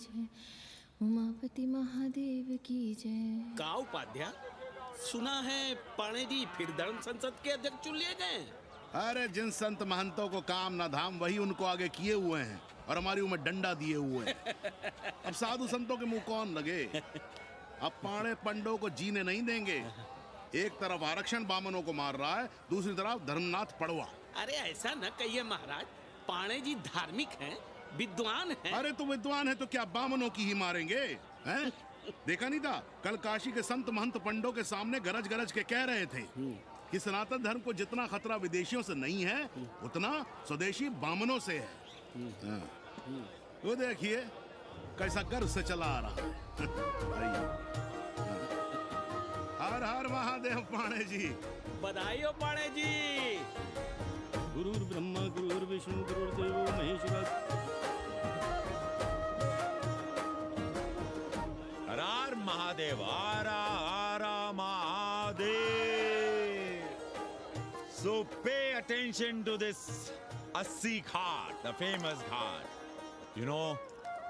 जय, उमापति महादेव की जय। का उपाध्याय, सुना है पाणे जी फिर धर्म संसद के अध्यक्ष चुन लिए गए। अरे जिन संत महंतों को काम ना धाम वही उनको आगे किए हुए हैं और हमारी उम्र डंडा दिए हुए हैं। अब साधु संतों के मुंह कौन लगे। अब पाणे पंडों को जीने नहीं देंगे। एक तरफ आरक्षण बामनों को मार रहा है, दूसरी तरफ धर्मनाथ पड़वा। अरे ऐसा न कहिए महाराज, पाणे जी धार्मिक हैं, विद्वान हैं। अरे तो विद्वान है तो क्या बामनों की ही मारेंगे हैं? देखा नहीं था कल काशी के संत महंत पंडों के सामने गरज गरज के कह रहे थे कि सनातन धर्म को जितना खतरा विदेशियों से नहीं है उतना स्वदेशी बामनों से है। वो देखिए कैसा गर्व से चला आ रहा है। हर हर महादेव पाणे जी। बधाई हो पाणे जी। गुरुर् ब्रह्मा गुरुर्विष्णु गुरुर्देवो महेश्वर। हर हर महादेव, हर हर Mahadev. So pay attention to this Assi Ghat, the famous ghat. You know,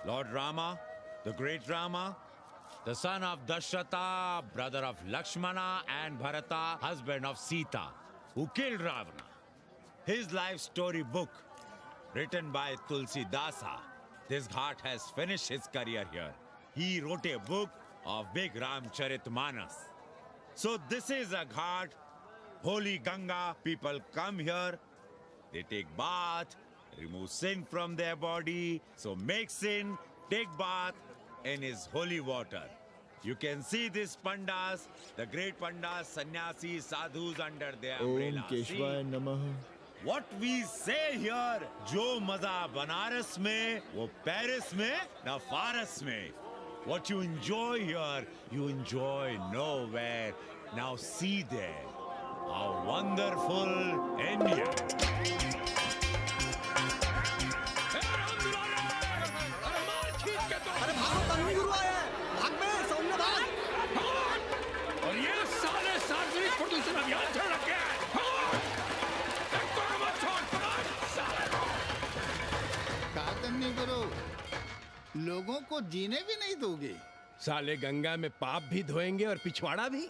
Lord Rama, the great Rama, the son of Dashrata, brother of Lakshmana and Bharata, husband of Sita, who killed Ravana. His life story book, written by Tulsi Dasa. This ghat has finished his career here. He wrote a book of big Ramcharitmanas. So this is a ghat, holy Ganga. People come here, they take bath, remove sin from their body. So make sin, take bath in his holy water. You can see these pandas, the great pandas, sannyasis, sadhus under their umbrella. Om Keshwaya Namah. What we say here, जो मजा बनारस में, वो Paris में, ना फारस में. What you enjoy here, you enjoy nowhere. Now see there, how wonderful India. अरे भागो, तन्वी गुरु आया है, भाग में, सौम्य भाग। और ये साले सार्वजनिक प्रदूषण अभियान चल रखे हैं। तन्वी गुरु, लोगों को जीने भी नहीं दोगे। साले गंगा में पाप भी धोएंगे और पिछवाड़ा भी,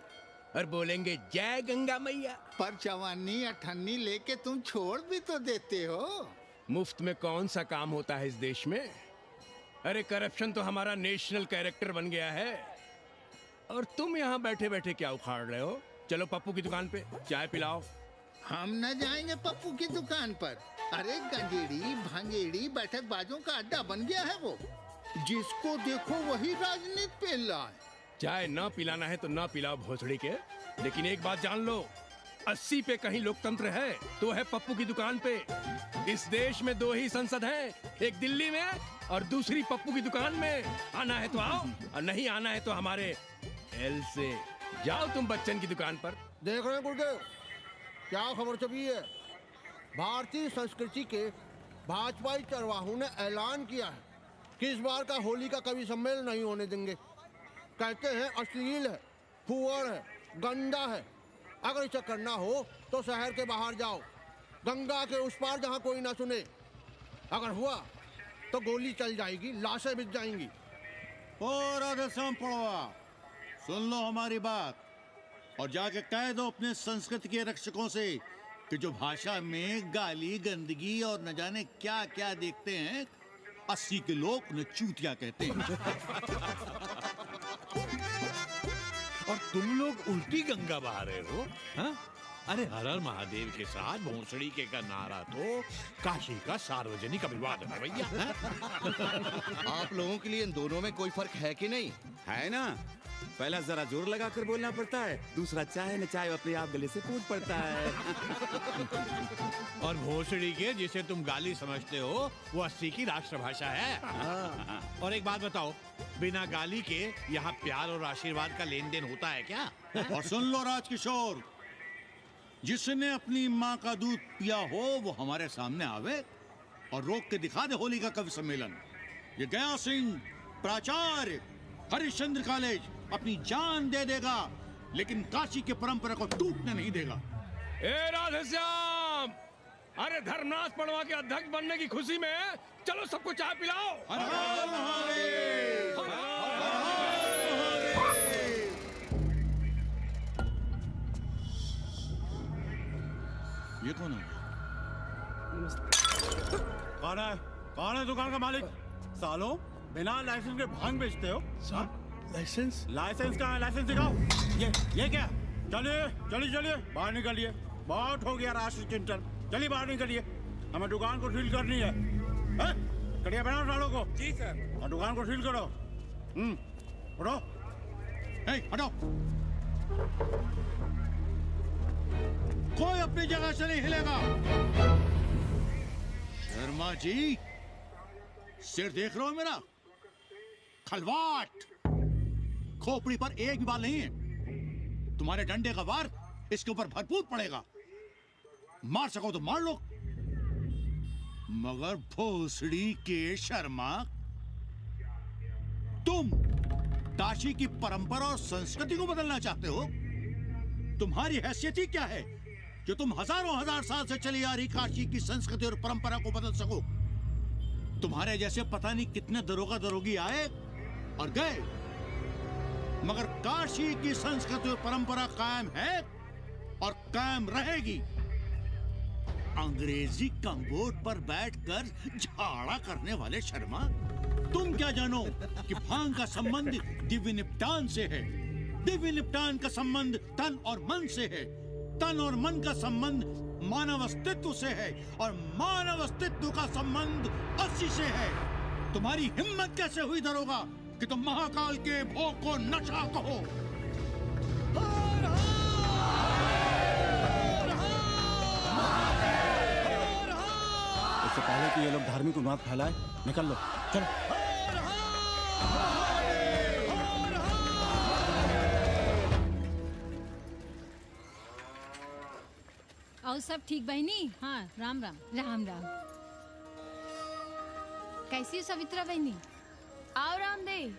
और बोलेंगे जय गंगा मैया। पर चवानी अठन्नी लेके तुम छोड़ भी तो देते हो। मुफ्त में कौन सा काम होता है इस देश में। अरे करप्शन तो हमारा नेशनल कैरेक्टर बन गया है। और तुम यहाँ बैठे बैठे क्या उखाड़ रहे हो। चलो पप्पू की दुकान पे चाय पिलाओ। हम न जाएंगे पप्पू की दुकान पर। अरे गंजेड़ी भांजेड़ी बैठक बाजों का अड्डा बन गया है वो। जिसको देखो वही राजनीति पेल रहा है। चाय न पिलाना है तो न पिलाओ भोसड़ी के, लेकिन एक बात जान लो, 80 पे कहीं लोकतंत्र है तो है पप्पू की दुकान पे। इस देश में 2 ही संसद हैं, एक दिल्ली में और दूसरी पप्पू की दुकान में। आना है तो आओ और नहीं आना है तो हमारे एल से जाओ तुम बच्चन की दुकान पर। देख रहे हैं गुरुदेव, क्या खबर छपी है। भारतीय संस्कृति के भाजपाई चरवाहों ने ऐलान किया है कि इस बार का होली का कवि सम्मेलन नहीं होने देंगे। कहते हैं अश्लील है, फुहड़ है, गंदा है। अगर इसे करना हो तो शहर के बाहर जाओ, गंगा के उस पार जहाँ कोई ना सुने। अगर हुआ तो गोली चल जाएगी, लाशें बिक जाएंगी। ओ राधेश्याम पड़वा, सुन लो हमारी बात और जाके कह दो अपने संस्कृति के रक्षकों से कि जो भाषा में गाली गंदगी और न जाने क्या क्या देखते हैं, 80 के लोग उन्हें चूतिया कहते हैं। और तुम लोग उल्टी गंगा बहा रहे हो, हाँ? अरे हर हर महादेव के साथ भोंसड़ी के का नारा तो काशी का सार्वजनिक अभिवादन है भैया। आप लोगों के लिए इन दोनों में कोई फर्क है कि नहीं? है ना, पहला जरा जोर लगाकर बोलना पड़ता है, दूसरा चाहे न चाहे अपने आप गले से फूट पड़ता है। और भोसड़ी के जिसे तुम गाली समझते हो वो 80 की राष्ट्रभाषा है। और एक बात बताओ, बिना गाली के यहाँ प्यार और आशीर्वाद का लेन देन होता है क्या? और सुन लो राजकिशोर, जिसने अपनी माँ का दूध पिया हो वो हमारे सामने आवे और रोक के दिखा दे होली का कवि सम्मेलन। ये गया सिंह प्राचार्य हरिश्चंद्र कॉलेज अपनी जान दे देगा, लेकिन काशी के परंपरा को टूटने नहीं देगा। ए राधेश्याम, अरे धर्मनाथ पड़वा के अध्यक्ष बनने की खुशी में चलो सबको चाय पिलाओ। ये कौन है? कौन है दुकान का मालिक? सालों बिना लाइसेंस के भांग बेचते हो? लाइसेंस? लाइसेंस कहाँ है? लाइसेंस दिखाओ। ये क्या? चलिए चलिए चलिए बाहर निकलिए। बहुत हो गया राष्ट्रीय चिंतन। चलिए बाहर निकलिए, हमें दुकान को सील करनी है। कड़िया बनाओ सालों को। जी सर। और दुकान को सील करो। उठो। हटो। कोई अपनी जगह से नहीं हिलेगा। शर्मा जी, सिर देख रहे हो मेरा? खलवाट, खोपड़ी पर एक भी बाल नहीं है। तुम्हारे डंडे का वार इसके ऊपर भरपूर पड़ेगा। मार सको तो मार लो, मगर भोसड़ी के शर्मा, तुम काशी की परंपरा और संस्कृति को बदलना चाहते हो? तुम्हारी हैसियत ही क्या है जो तुम हजारों हजार साल से चली आ रही काशी की संस्कृति और परंपरा को बदल सको? तुम्हारे जैसे पता नहीं कितने दरोगा दरोगी आए और गए, मगर काशी की संस्कृति और परंपरा कायम है और कायम रहेगी। अंग्रेजी कम्बोर्ड पर बैठकर झाड़ा करने वाले शर्मा, तुम क्या जानो कि भांग का संबंध दिव्य निपटान से है। दिव्य निपटान का संबंध तन और मन से है। तन और मन का संबंध मानव अस्तित्व से है और मानव अस्तित्व का संबंध अस्सी से है। तुम्हारी हिम्मत कैसे हुई दरोगा कि तुम महाकाल के भोग को नशा कहो? इससे पहले कि ये लोग धार्मिक उन्माद फैलाए, निकल लो, चलो। और सब ठीक बहनी? हाँ, राम राम। राम राम। कैसी हो सवित्रा बहनी? आओ रामदेव।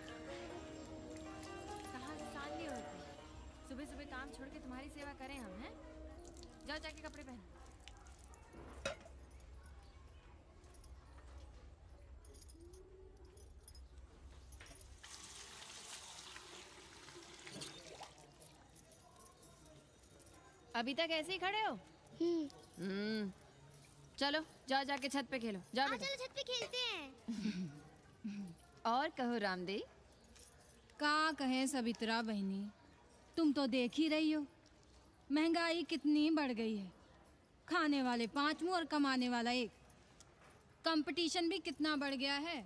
कहाँ से सान लिए होते? सुबह सुबह काम छोड़ के तुम्हारी सेवा करें हम, हैं? जाओ जाके कपड़े पहनो। अभी तक ऐसे ही खड़े हो? चलो जाओ जाके छत पे खेलो। जाओ बेटा। चलो छत पे खेलते हैं। और कहो रामदेव। का कहे सवित्रा बहनी, तुम तो देख ही रही हो महंगाई कितनी बढ़ गई है। खाने वाले 5 मुंह और कमाने वाला 1। कंपटीशन भी कितना बढ़ गया है।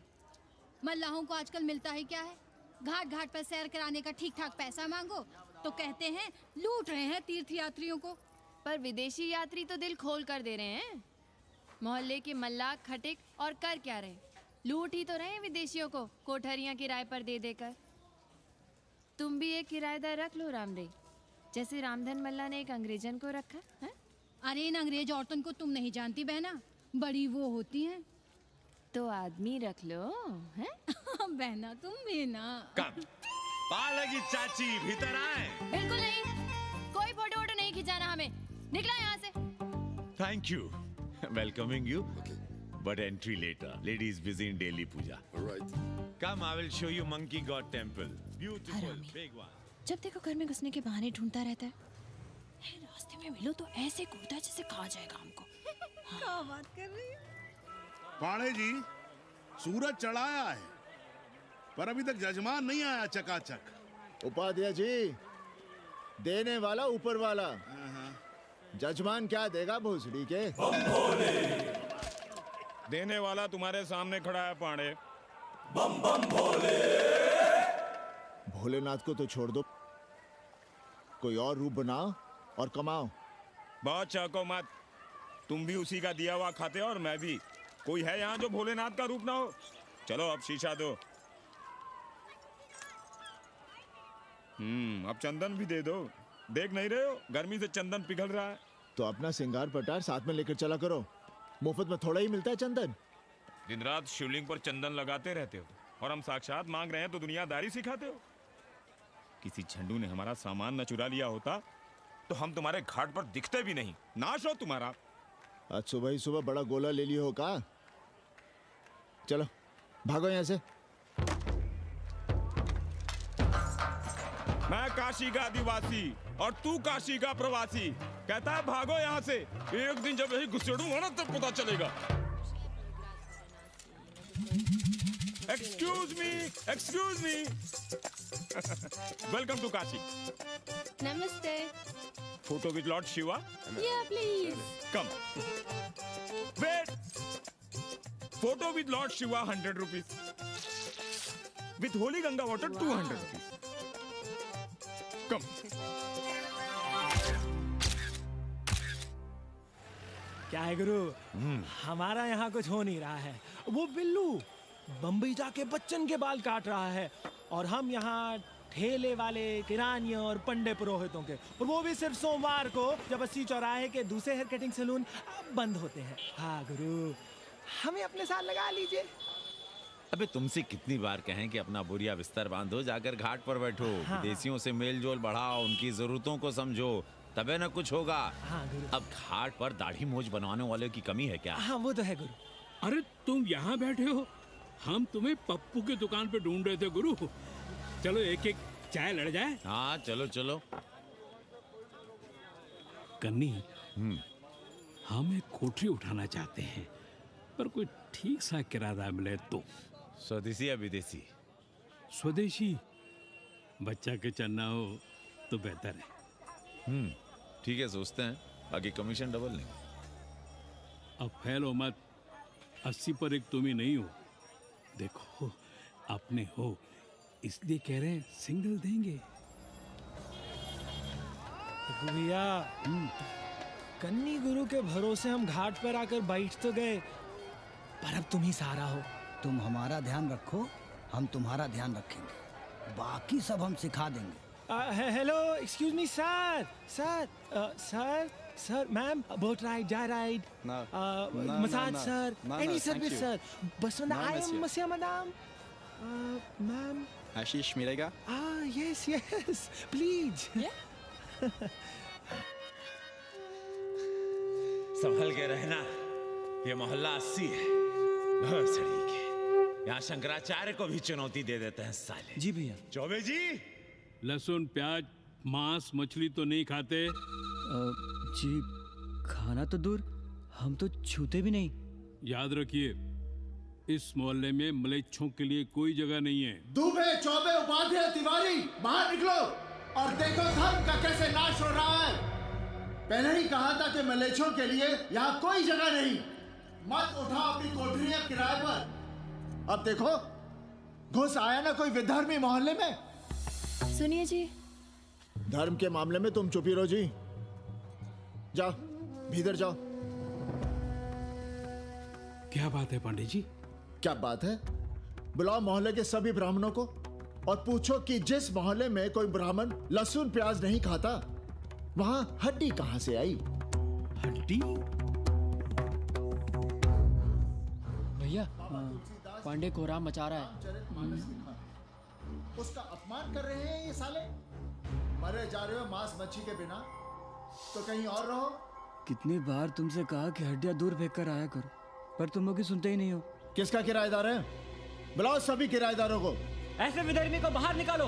मल्लाहों को आजकल मिलता ही क्या है? घाट घाट पर सैर कराने का ठीक ठाक पैसा मांगो तो कहते हैं लूट रहे हैं तीर्थ यात्रियों को। पर विदेशी यात्री तो दिल खोल कर दे रहे हैं। मोहल्ले के मल्लाह खटिक और कर क्या रहे? लूट ही तो रहे हैं विदेशियों को कोठरियां किराए पर दे देकर। तुम भी एक किराएदार रख लो रामदेव, जैसे रामधन मल्ला ने एक अंग्रेजन को रखा है। अरे इन अंग्रेज औरतों को तुम नहीं जानती बहना, बड़ी वो होती हैं। तो आदमी रख लो, हैं? बहना तुम भी ना। पालगी चाची भीतर आए। बिल्कुल नहीं, कोई फोटो वोटो नहीं खिंचाना हमें। निकलो यहाँ से। Thank you. Welcoming you. But entry later. Ladies busy in daily puja. All right. Come, I will show you Monkey God Temple. Beautiful, big one. जब देखो घर में घुसने के बहाने ढूंढता रहता है। रास्ते में मिलो तो ऐसे कूदता है जैसे खा जाएगा हमको। क्या बात कर रही है? पाड़े जी, सूरज चढ़ाया है पर अभी तक जजमान नहीं आया चकाचक। उपाध्याय जी, देने वाला ऊपर वाला। जजमान क्या देगा भोसड़ी के? देने वाला तुम्हारे सामने खड़ा है पांडे। बम बम भोले। भोलेनाथ को तो छोड़ दो, कोई और रूप बनाओ और कमाओ। बहुत चौको मत, तुम भी उसी का दिया हुआ खाते हो और मैं भी। कोई है यहाँ जो भोलेनाथ का रूप ना हो? चलो अब शीशा दो। अब चंदन भी दे दो। देख नहीं रहे हो गर्मी से चंदन पिघल रहा है। तो अपना सिंगार पटार साथ में लेकर चला करो, मुफ्त में थोड़ा ही मिलता है चंदन। दिन रात शिवलिंग पर चंदन लगाते रहते हो और हम साक्षात मांग रहे हैं तो दुनियादारी सिखाते हो। किसी झंडू ने हमारा सामान न चुरा लिया होता तो हम तुम्हारे घाट पर दिखते भी नहीं। नाश हो तुम्हारा। आज सुबह ही सुबह बड़ा गोला ले लियो हो का? चलो भागो यहाँ से। मैं काशी का आदिवासी और तू काशी का प्रवासी। कहता है भागो यहाँ से। एक दिन जब यही घुसेड़ूंगा ना तब पता चलेगा। Excuse me welcome to Kashi. नमस्ते। Photo with Lord Shiva. Yeah, please. Come wait. Photo with Lord Shiva 100 rupees. With holy Ganga water 200 rupees. Come. क्या है गुरु, हमारा यहाँ कुछ हो नहीं रहा है। वो बिल्लू बम्बई जाके बच्चन के बाल काट रहा है और हम यहाँ ठेले वाले, किरानियों और पंडे पुरोहितों के, और वो भी सिर्फ सोमवार को, जब 80 चौराहे के दूसरे हेयर कटिंग सैलून बंद होते हैं। हाँ गुरु, हमें अपने साथ लगा लीजिए। अबे तुमसे कितनी बार कहें कि अपना बोरिया बिस्तर बांधो, जाकर घाट पर बैठो। हाँ। विदेशियों से मेल जोल बढ़ाओ, उनकी जरूरतों को समझो, तबे न कुछ होगा। हाँ गुरु। अब घाट पर दाढ़ी मूंछ बनवाने वाले की कमी है क्या? हाँ वो तो है गुरु। अरे तुम यहाँ बैठे हो, हम तुम्हें पप्पू की दुकान पे ढूंढ रहे थे गुरु। चलो एक एक चाय लड़ जाए। हाँ चलो चलो। कन्नी, हम एक कोठरी उठाना चाहते हैं, पर कोई ठीक सा किराया मिले तो। स्वदेशी या विदेशी? स्वदेशी। बच्चा के चन्ना हो तो बेहतर है। ठीक है, सोचते हैं, बाकी कमीशन डबल लेंगे। अब फैलो मत, 80 पर एक तुम ही नहीं हो। देखो अपने हो, इसलिए कह रहे हैं सिंगल देंगे। भैया, कन्नी गुरु के भरोसे हम घाट पर आकर बैठ तो गए, पर अब तुम ही सहारा हो। तुम हमारा ध्यान रखो, हम तुम्हारा ध्यान रखेंगे, बाकी सब हम सिखा देंगे। Hello, excuse me sir. Sir, ma'am, boat ride, जा ride, massage sir, any service sir. बस आई एम मसिया मैडम, मैम। आशीष मिलेगा? Yes, please. संभल के रहना, ये मोहल्ला 80 है, भोसड़ी के। यहाँ शंकराचार्य को भी चुनौती दे देते हैं साले। जी भैया। चौबे जी, लहसुन, प्याज, मांस, मछली तो नहीं खाते? जी खाना तो दूर, हम तो छूते भी नहीं। याद रखिए, इस मोहल्ले में मलेच्छों के लिए कोई जगह नहीं है। दुबे, चौबे, उपाध्याय, तिवारी, बाहर निकलो और देखो धर्म का कैसे नाश हो रहा है। पहले ही कहा था कि मलेच्छों के लिए यहाँ कोई जगह नहीं। मत उठाओ अपनी कोठरियां किराए पर। अब देखो, घुस आया ना कोई विधर्मी मोहल्ले में। सुनिए जी, धर्म के मामले में तुम चुप ही रहो जी। जाओ, भीतर जाओ। क्या बात है पांडे जी? क्या बात है? बुलाओ मोहल्ले के सभी ब्राह्मणों को और पूछो कि जिस मोहल्ले में कोई ब्राह्मण लहसुन प्याज नहीं खाता, वहां हड्डी कहां से आई? हड्डी? भैया, पांडे कोहराम मचा रहा है। उसका अपमान कर रहे हैं ये साले। मरे जा रहे हो मांस मच्छी के बिना, तो कहीं और रहो। कितनी बार तुमसे कहा कि हड्डियां दूर फेंक कर आया करो, पर तुम लोग सुनते ही नहीं हो। किसका किराएदार है? बुलाओ सभी किराएदारों को। ऐसे विधर्मी को बाहर निकालो।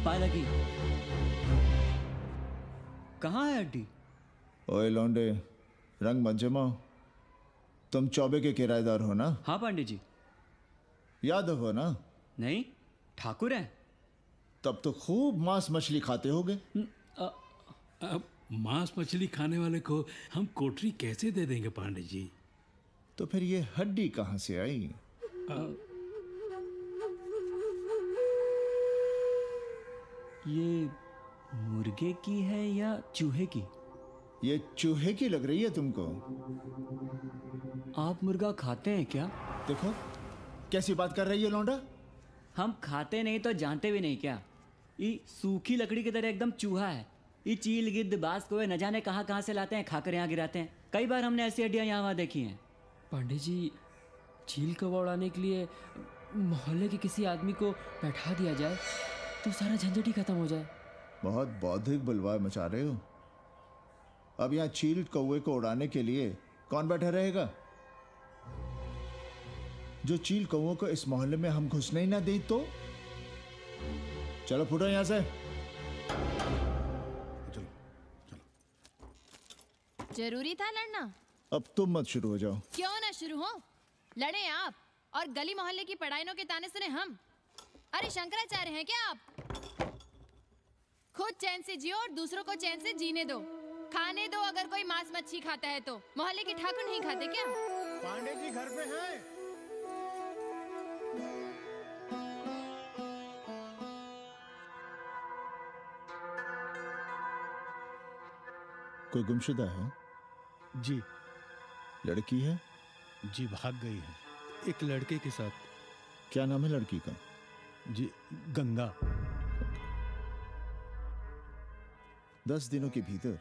पालकी, कहाँ है हड्डी? ओए लौंडे, रंग मत जमाओ। तुम चौबे के किराएदार हो ना? हाँ पांडे जी। यादव हो ना? नहीं, ठाकुर हैं। तब तो खूब मांस मछली खाते होगे। अब मांस मछली खाने वाले को हम कोठरी कैसे दे देंगे पांडे जी? तो फिर ये हड्डी कहां से आई? ये मुर्गे की है या चूहे की? ये चूहे की लग रही है तुमको। आप मुर्गा खाते हैं क्या? देखो कैसी बात कर रही है लौंडा। हम खाते नहीं तो जानते भी नहीं क्या? ये सूखी लकड़ी की तरह एकदम चूहा है। ये चील, गिद्ध, बाज को न जाने कहाँ कहाँ से लाते हैं, खाकर यहाँ गिराते हैं। कई बार हमने ऐसी हड्डियाँ यहाँ वहाँ देखी हैं। पांडे जी, चील कौवा उड़ाने के लिए मोहल्ले के किसी आदमी को बैठा दिया जाए तो सारा झंझट ही खत्म हो जाए। बहुत बौद्धिक बलवा मचा रहे हो। अब यहाँ चील कौवे को उड़ाने के लिए कौन बैठा रहेगा? जो चील कौवों को इस मोहल्ले में हम घुसने ही ना दें तो? चलो फुटो यहाँ से। जरूरी था लड़ना? अब तुम मत शुरू हो जाओ। क्यों ना शुरू हो? लड़े आप और गली मोहल्ले की पढ़ाइयों के ताने सुने हम। अरे शंकराचार्य हैं क्या आप? खुद चैन से जियो और दूसरों को चैन से जीने दो। खाने दो अगर कोई मांस मच्छी खाता है तो। मोहल्ले के ठाकुर नहीं खाते क्या? पांडे जी घर पे हैं? कोई गुमशुदा है? जी। लड़की है? जी भाग गई है एक लड़के के साथ। क्या नाम है लड़की का? जी गंगा। 10 दिनों के भीतर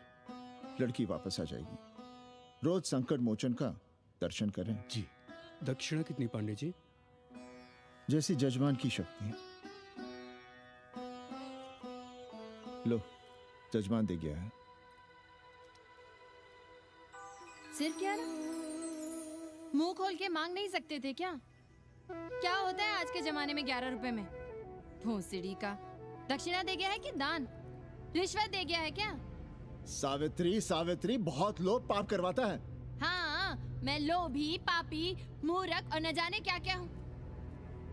लड़की वापस आ जाएगी। रोज संकट मोचन का दर्शन करें। जी। दक्षिणा कितनी पांडे जी? जैसी जजमान की शक्ति। लो जजमान दे गया है। सिर्फ क्या ना? मुंह खोल के मांग नहीं सकते थे क्या? क्या होता है आज के जमाने में 11 रुपए में? भोसड़ी का। दक्षिणा दे गया है कि दान? रिश्वत दे गया है क्या? सावित्री सावित्री बहुत लोभ पाप करवाता है। हाँ, मैं लोभी, पापी, मूर्ख और न जाने क्या क्या हूँ।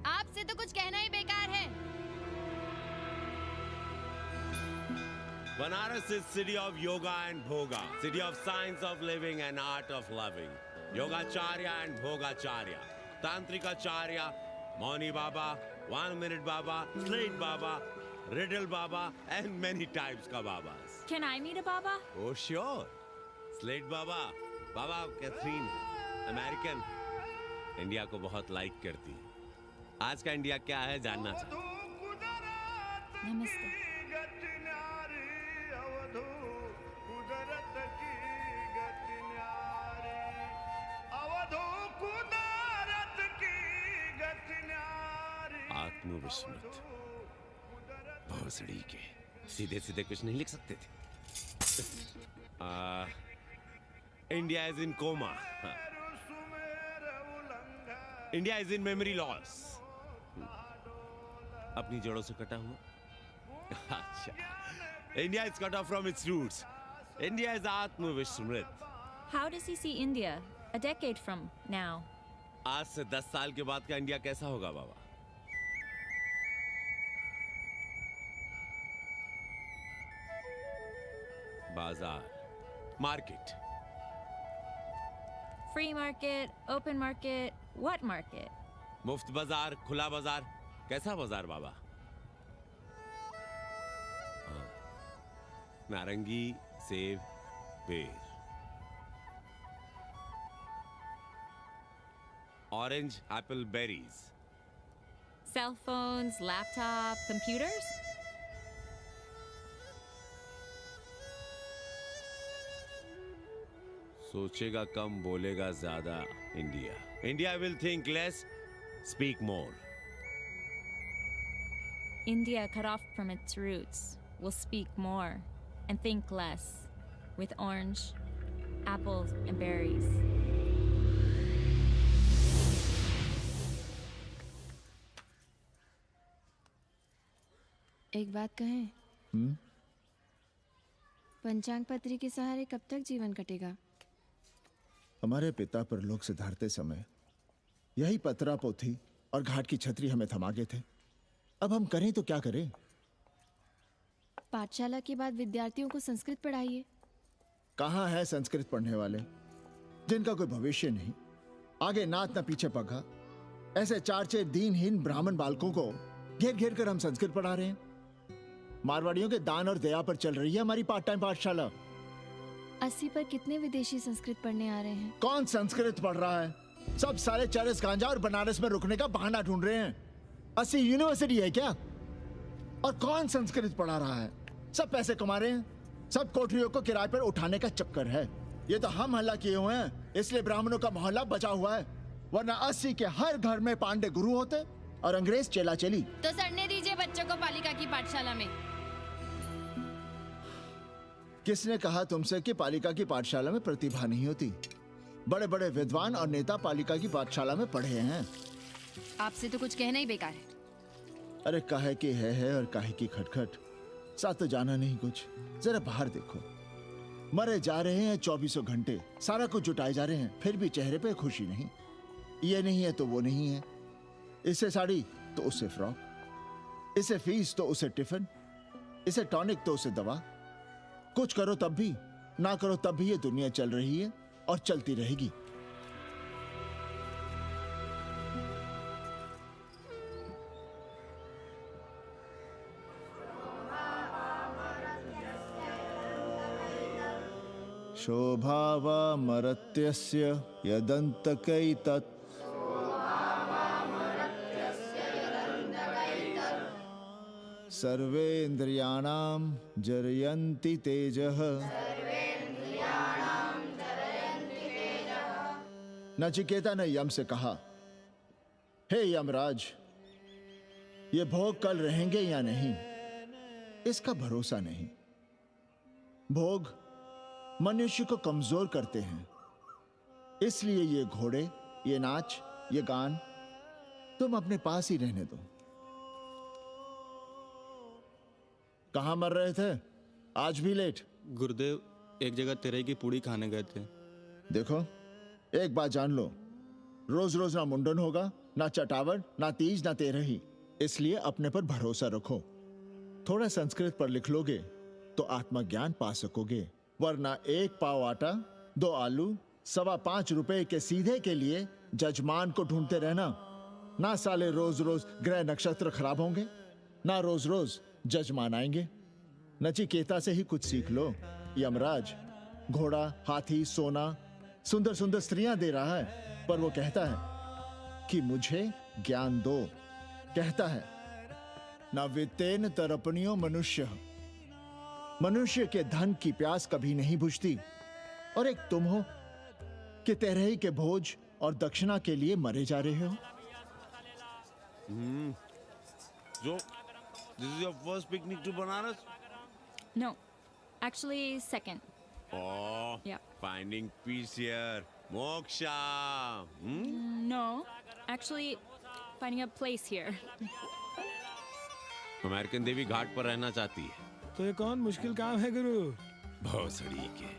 आपसे तो कुछ कहना ही बेकार है। Banaras is city of yoga and bhoga, city of science of living and art of loving. Yogacharya and Bhogacharya, Tantrikacharya, Mauni Baba, 1 Minute Baba, Slate Baba, Riddle Baba, and many types ka Babas. Can I meet a Baba? Oh sure, Slate Baba, Baba Catherine, American, India को बहुत like करती है। आज का India क्या है जानना चाहती हूँ। नमस्ते। आत्मविस्मृत भोसड़ी के सीधे सीधे कुछ नहीं लिख सकते थे। India is in coma. India is in memory loss. अपनी जड़ों से कटा हुआ। अच्छा, India is cut off from its roots. India is आत्मविस्मृत। How does he see India a decade from now? आज से 10 साल के बाद का इंडिया कैसा होगा बाबा? बाजार, market. Free market, open market, what market? मुफ्त बाजार, खुला बाजार, कैसा बाजार बाबा? हाँ, नारंगी, सेब, बेर। Orange, apple, berries. Cell phones, laptop, computers? सोचेगा कम बोलेगा ज्यादा India. India will think less, speak more. India, cut off from its roots, will speak more and think less, with orange, apples, and berries. एक बात कहें? पंचांग पत्री के सहारे कब तक जीवन कटेगा? हमारे पिता परलोक से धारते समय यही पतरा पोथी और घाट की छतरी हमें थमा गए थे। अब हम करें तो क्या करें? पाठशाला के बाद विद्यार्थियों को संस्कृत पढ़ाइए। कहाँ है संस्कृत पढ़ने वाले जिनका कोई भविष्य नहीं, आगे नात न पीछे पगा। ऐसे 4 दीनहीन ब्राह्मण बालकों को घेर घेर कर हम संस्कृत पढ़ा रहे हैं। मारवाड़ियों के दान और दया पर चल रही है हमारी पार्ट टाइम पाठशाला। 80 पर कितने विदेशी संस्कृत पढ़ने आ रहे हैं? कौन संस्कृत पढ़ रहा है? सब सारे चरस गांजा और बनारस में रुकने का बहाना ढूंढ रहे हैं। 80 यूनिवर्सिटी है क्या? और कौन संस्कृत पढ़ा रहा है? सब पैसे कमा रहे हैं। सब कोठरियों को किराए पर उठाने का चक्कर है। ये तो हम हल्ला किए हुए हैं, इसलिए ब्राह्मणों का मोहल्ला बचा हुआ है। वरना 80 के हर घर में पांडे गुरु होते और अंग्रेज चेला चली। तो सड़ने दीजिए बच्चों को पालिका की पाठशाला में। किसने कहा तुमसे कि पालिका की पाठशाला में प्रतिभा नहीं होती? बड़े बड़े विद्वान और नेता पालिका की पाठशाला में पढ़े हैं। आपसे तो कुछ कहना ही बेकार है। अरे काहे की है और काहे की खटखट, साथ तो जाना नहीं कुछ। जरा बाहर देखो, मरे जा रहे हैं 2400 घंटे, सारा कुछ जुटाए जा रहे हैं, फिर भी चेहरे पे खुशी नहीं। ये नहीं है तो वो नहीं है, इसे साड़ी तो उसे फ्रॉक, इसे फीस तो उसे टिफिन, इसे टॉनिक तो उसे दवा। कुछ करो तब भी, ना करो तब भी ये दुनिया चल रही है और चलती रहेगी। शोभावामरत्यस्य यदन्तकैतत् सर्वेन्द्रियाणां जरयन्ति तेजः। नचिकेता ने यम से कहा, हे यमराज, ये भोग कल रहेंगे या नहीं, इसका भरोसा नहीं। भोग मनुष्य को कमजोर करते हैं, इसलिए ये घोड़े, ये नाच, ये गान तुम अपने पास ही रहने दो। कहां मर रहे थे? आज भी लेट? गुरुदेव, एक जगह तेरई की पूड़ी खाने गए थे। देखो, एक बात जान लो, रोज रोज ना मुंडन होगा, ना चटावट, ना तीज, ना तेरही। इसलिए अपने पर भरोसा रखो। थोड़ा संस्कृत पर लिख लोगे तो आत्मज्ञान पा सकोगे, वरना 1 पाव आटा, 2 आलू, 5.25 रुपए के सीधे के लिए जजमान को ढूंढते रहना। ना साले रोज रोज ग्रह नक्षत्र खराब होंगे, ना रोज रोज जजमान आएंगे। नचिकेता से ही कुछ सीख लो। यमराज घोड़ा, हाथी, सोना, सुंदर सुंदर स्त्रियां दे रहा है, पर वो कहता है कि मुझे ज्ञान दो। कहता है ना वित्तेन तरपणियो मनुष्य, मनुष्य के धन की प्यास कभी नहीं बुझती। और एक तुम हो कि तेरही के भोज और दक्षिणा के लिए मरे जा रहे हो। So, this is your first picnic to Banaras? No, actually second. Oh, Yeah. finding peace here. Moksha. No, actually finding a place here. American देवी घाट पर रहना चाहती है। तो ये कौन मुश्किल काम है गुरु? भोसड़ी के,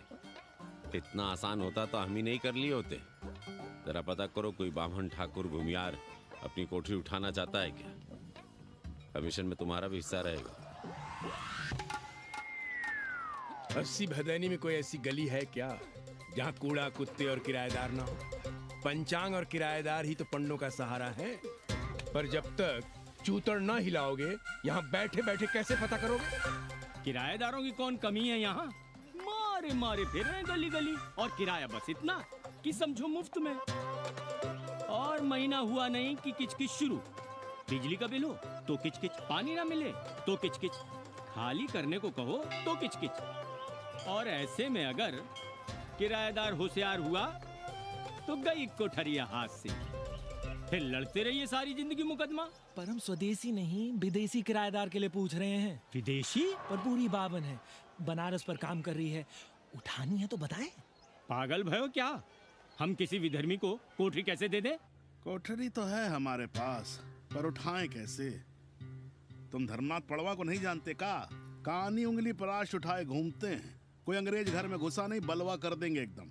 इतना आसान होता तो हम ही नहीं कर लिए होते। जरा पता करो, कोई बामन ठाकुर घुमियार अपनी कोठरी उठाना चाहता है क्या? कमीशन में तुम्हारा भी हिस्सा रहेगा। 80 भदैनी में कोई ऐसी गली है क्या जहाँ कूड़ा, कुत्ते और किराएदार ना हो? पंचांग और किराएदार ही तो पंडों का सहारा है। पर जब तक चूतड़ ना हिलाओगे, यहाँ बैठे बैठे कैसे पता करोगे? किराएदारों की कौन कमी है यहाँ? मारे मारे फिर रहे गली गली, और किराया बस इतना कि समझो मुफ्त में। और महीना हुआ नहीं कि किचकिच शुरू। बिजली का बिल हो तो किचकिच, पानी ना मिले तो किचकिच, खाली करने को कहो तो किचकिच। और ऐसे में अगर किराएदार होशियार हुआ तो गई कोठरिया हाथ से, फिर लड़ते रहिए सारी जिंदगी मुकदमा। पर हम स्वदेशी नहीं, विदेशी किराएदार के लिए पूछ रहे हैं। विदेशी? पर पूरी बावन है, बनारस पर काम कर रही है, उठानी है तो बताएं। पागल भयो क्या? हम किसी विधर्मी को कोठरी कैसे दे दें? कोठरी तो है हमारे पास, पर उठाएं कैसे? तुम धर्मनाथ पड़वा को नहीं जानते का? कानी उंगली पराश उठाए घूमते हैं। कोई अंग्रेज घर में घुसा नहीं, बलवा कर देंगे एकदम।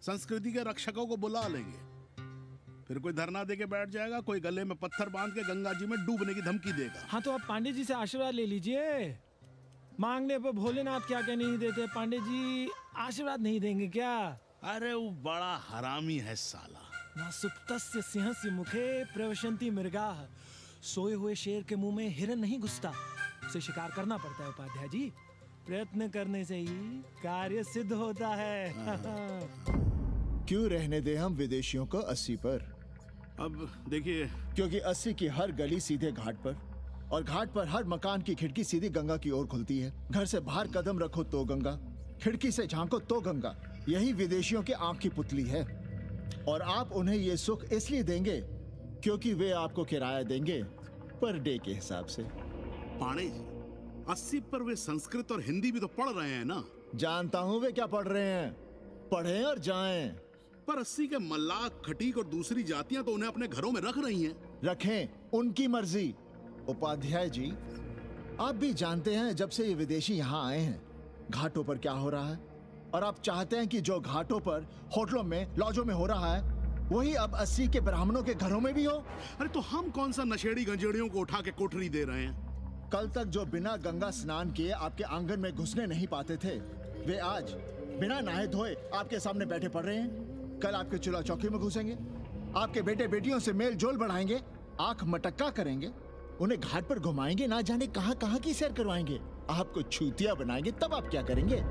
संस्कृति के रक्षकों को बुला लेंगे, फिर कोई धरना दे के बैठ जाएगा, कोई गले में पत्थर बांध के गंगा जी में डूबने की धमकी देगा। हाँ तो आप पांडे जी से आशीर्वाद ले लीजिए। मांगने पर भोलेनाथ क्या क्या नहीं देते, पांडे जी आशीर्वाद नहीं देंगे क्या? अरे वो बड़ा हरामी है साला। ना सुप्तस्य सिंहस्य मुखे प्रवशन्ति मृगाः। सोए हुए शेर के मुंह में हिरन नहीं घुसता, उसे शिकार करना पड़ता है उपाध्याय जी। प्रयत्न करने से ही कार्य सिद्ध होता है। क्यों रहने दे हम विदेशियों को 80 पर? अब देखिए, क्योंकि 80 की हर गली सीधे घाट पर, और घाट पर हर मकान की खिड़की सीधी गंगा की ओर खुलती है। घर से बाहर कदम रखो तो गंगा, खिड़की से झांको तो गंगा। यही विदेशियों की आंख की पुतली है। और आप उन्हें ये सुख इसलिए देंगे क्योंकि वे आपको किराया देंगे पर डे के हिसाब से। पाणे जी, 80 पर वे संस्कृत और हिंदी भी तो पढ़ रहे हैं ना? जानता हूँ वे क्या पढ़ रहे हैं, पढ़ें और जाएं। पर 80 के मल्लाह, खटीक और दूसरी जातियां तो उन्हें अपने घरों में रख रही हैं। रखें, उनकी मर्जी। उपाध्याय जी, आप भी जानते हैं जब से ये विदेशी यहाँ आए हैं घाटों पर क्या हो रहा है, और आप चाहते हैं कि जो घाटों पर, होटलों में, लॉजों में हो रहा है वही अब 80 के ब्राह्मणों के घरों में भी हो। अरे तो हम कौन सा नशेड़ी गंजेड़ियों को उठा के कोठरी दे रहे हैं? कल तक जो बिना गंगा स्नान किए आपके आंगन में घुसने नहीं पाते थे, वे आज बिना नहाए धोए आपके सामने बैठे पड़ रहे हैं। कल आपके चूल्हा चौकी में घुसेंगे, आपके बेटे बेटियों से मेल जोल बढ़ाएंगे, आंख मटक्का करेंगे, उन्हें घाट पर घुमाएंगे, ना जाने कहां कहां की सैर करवाएंगे, आपको छूतिया बनाएंगे। तब आप क्या करेंगे?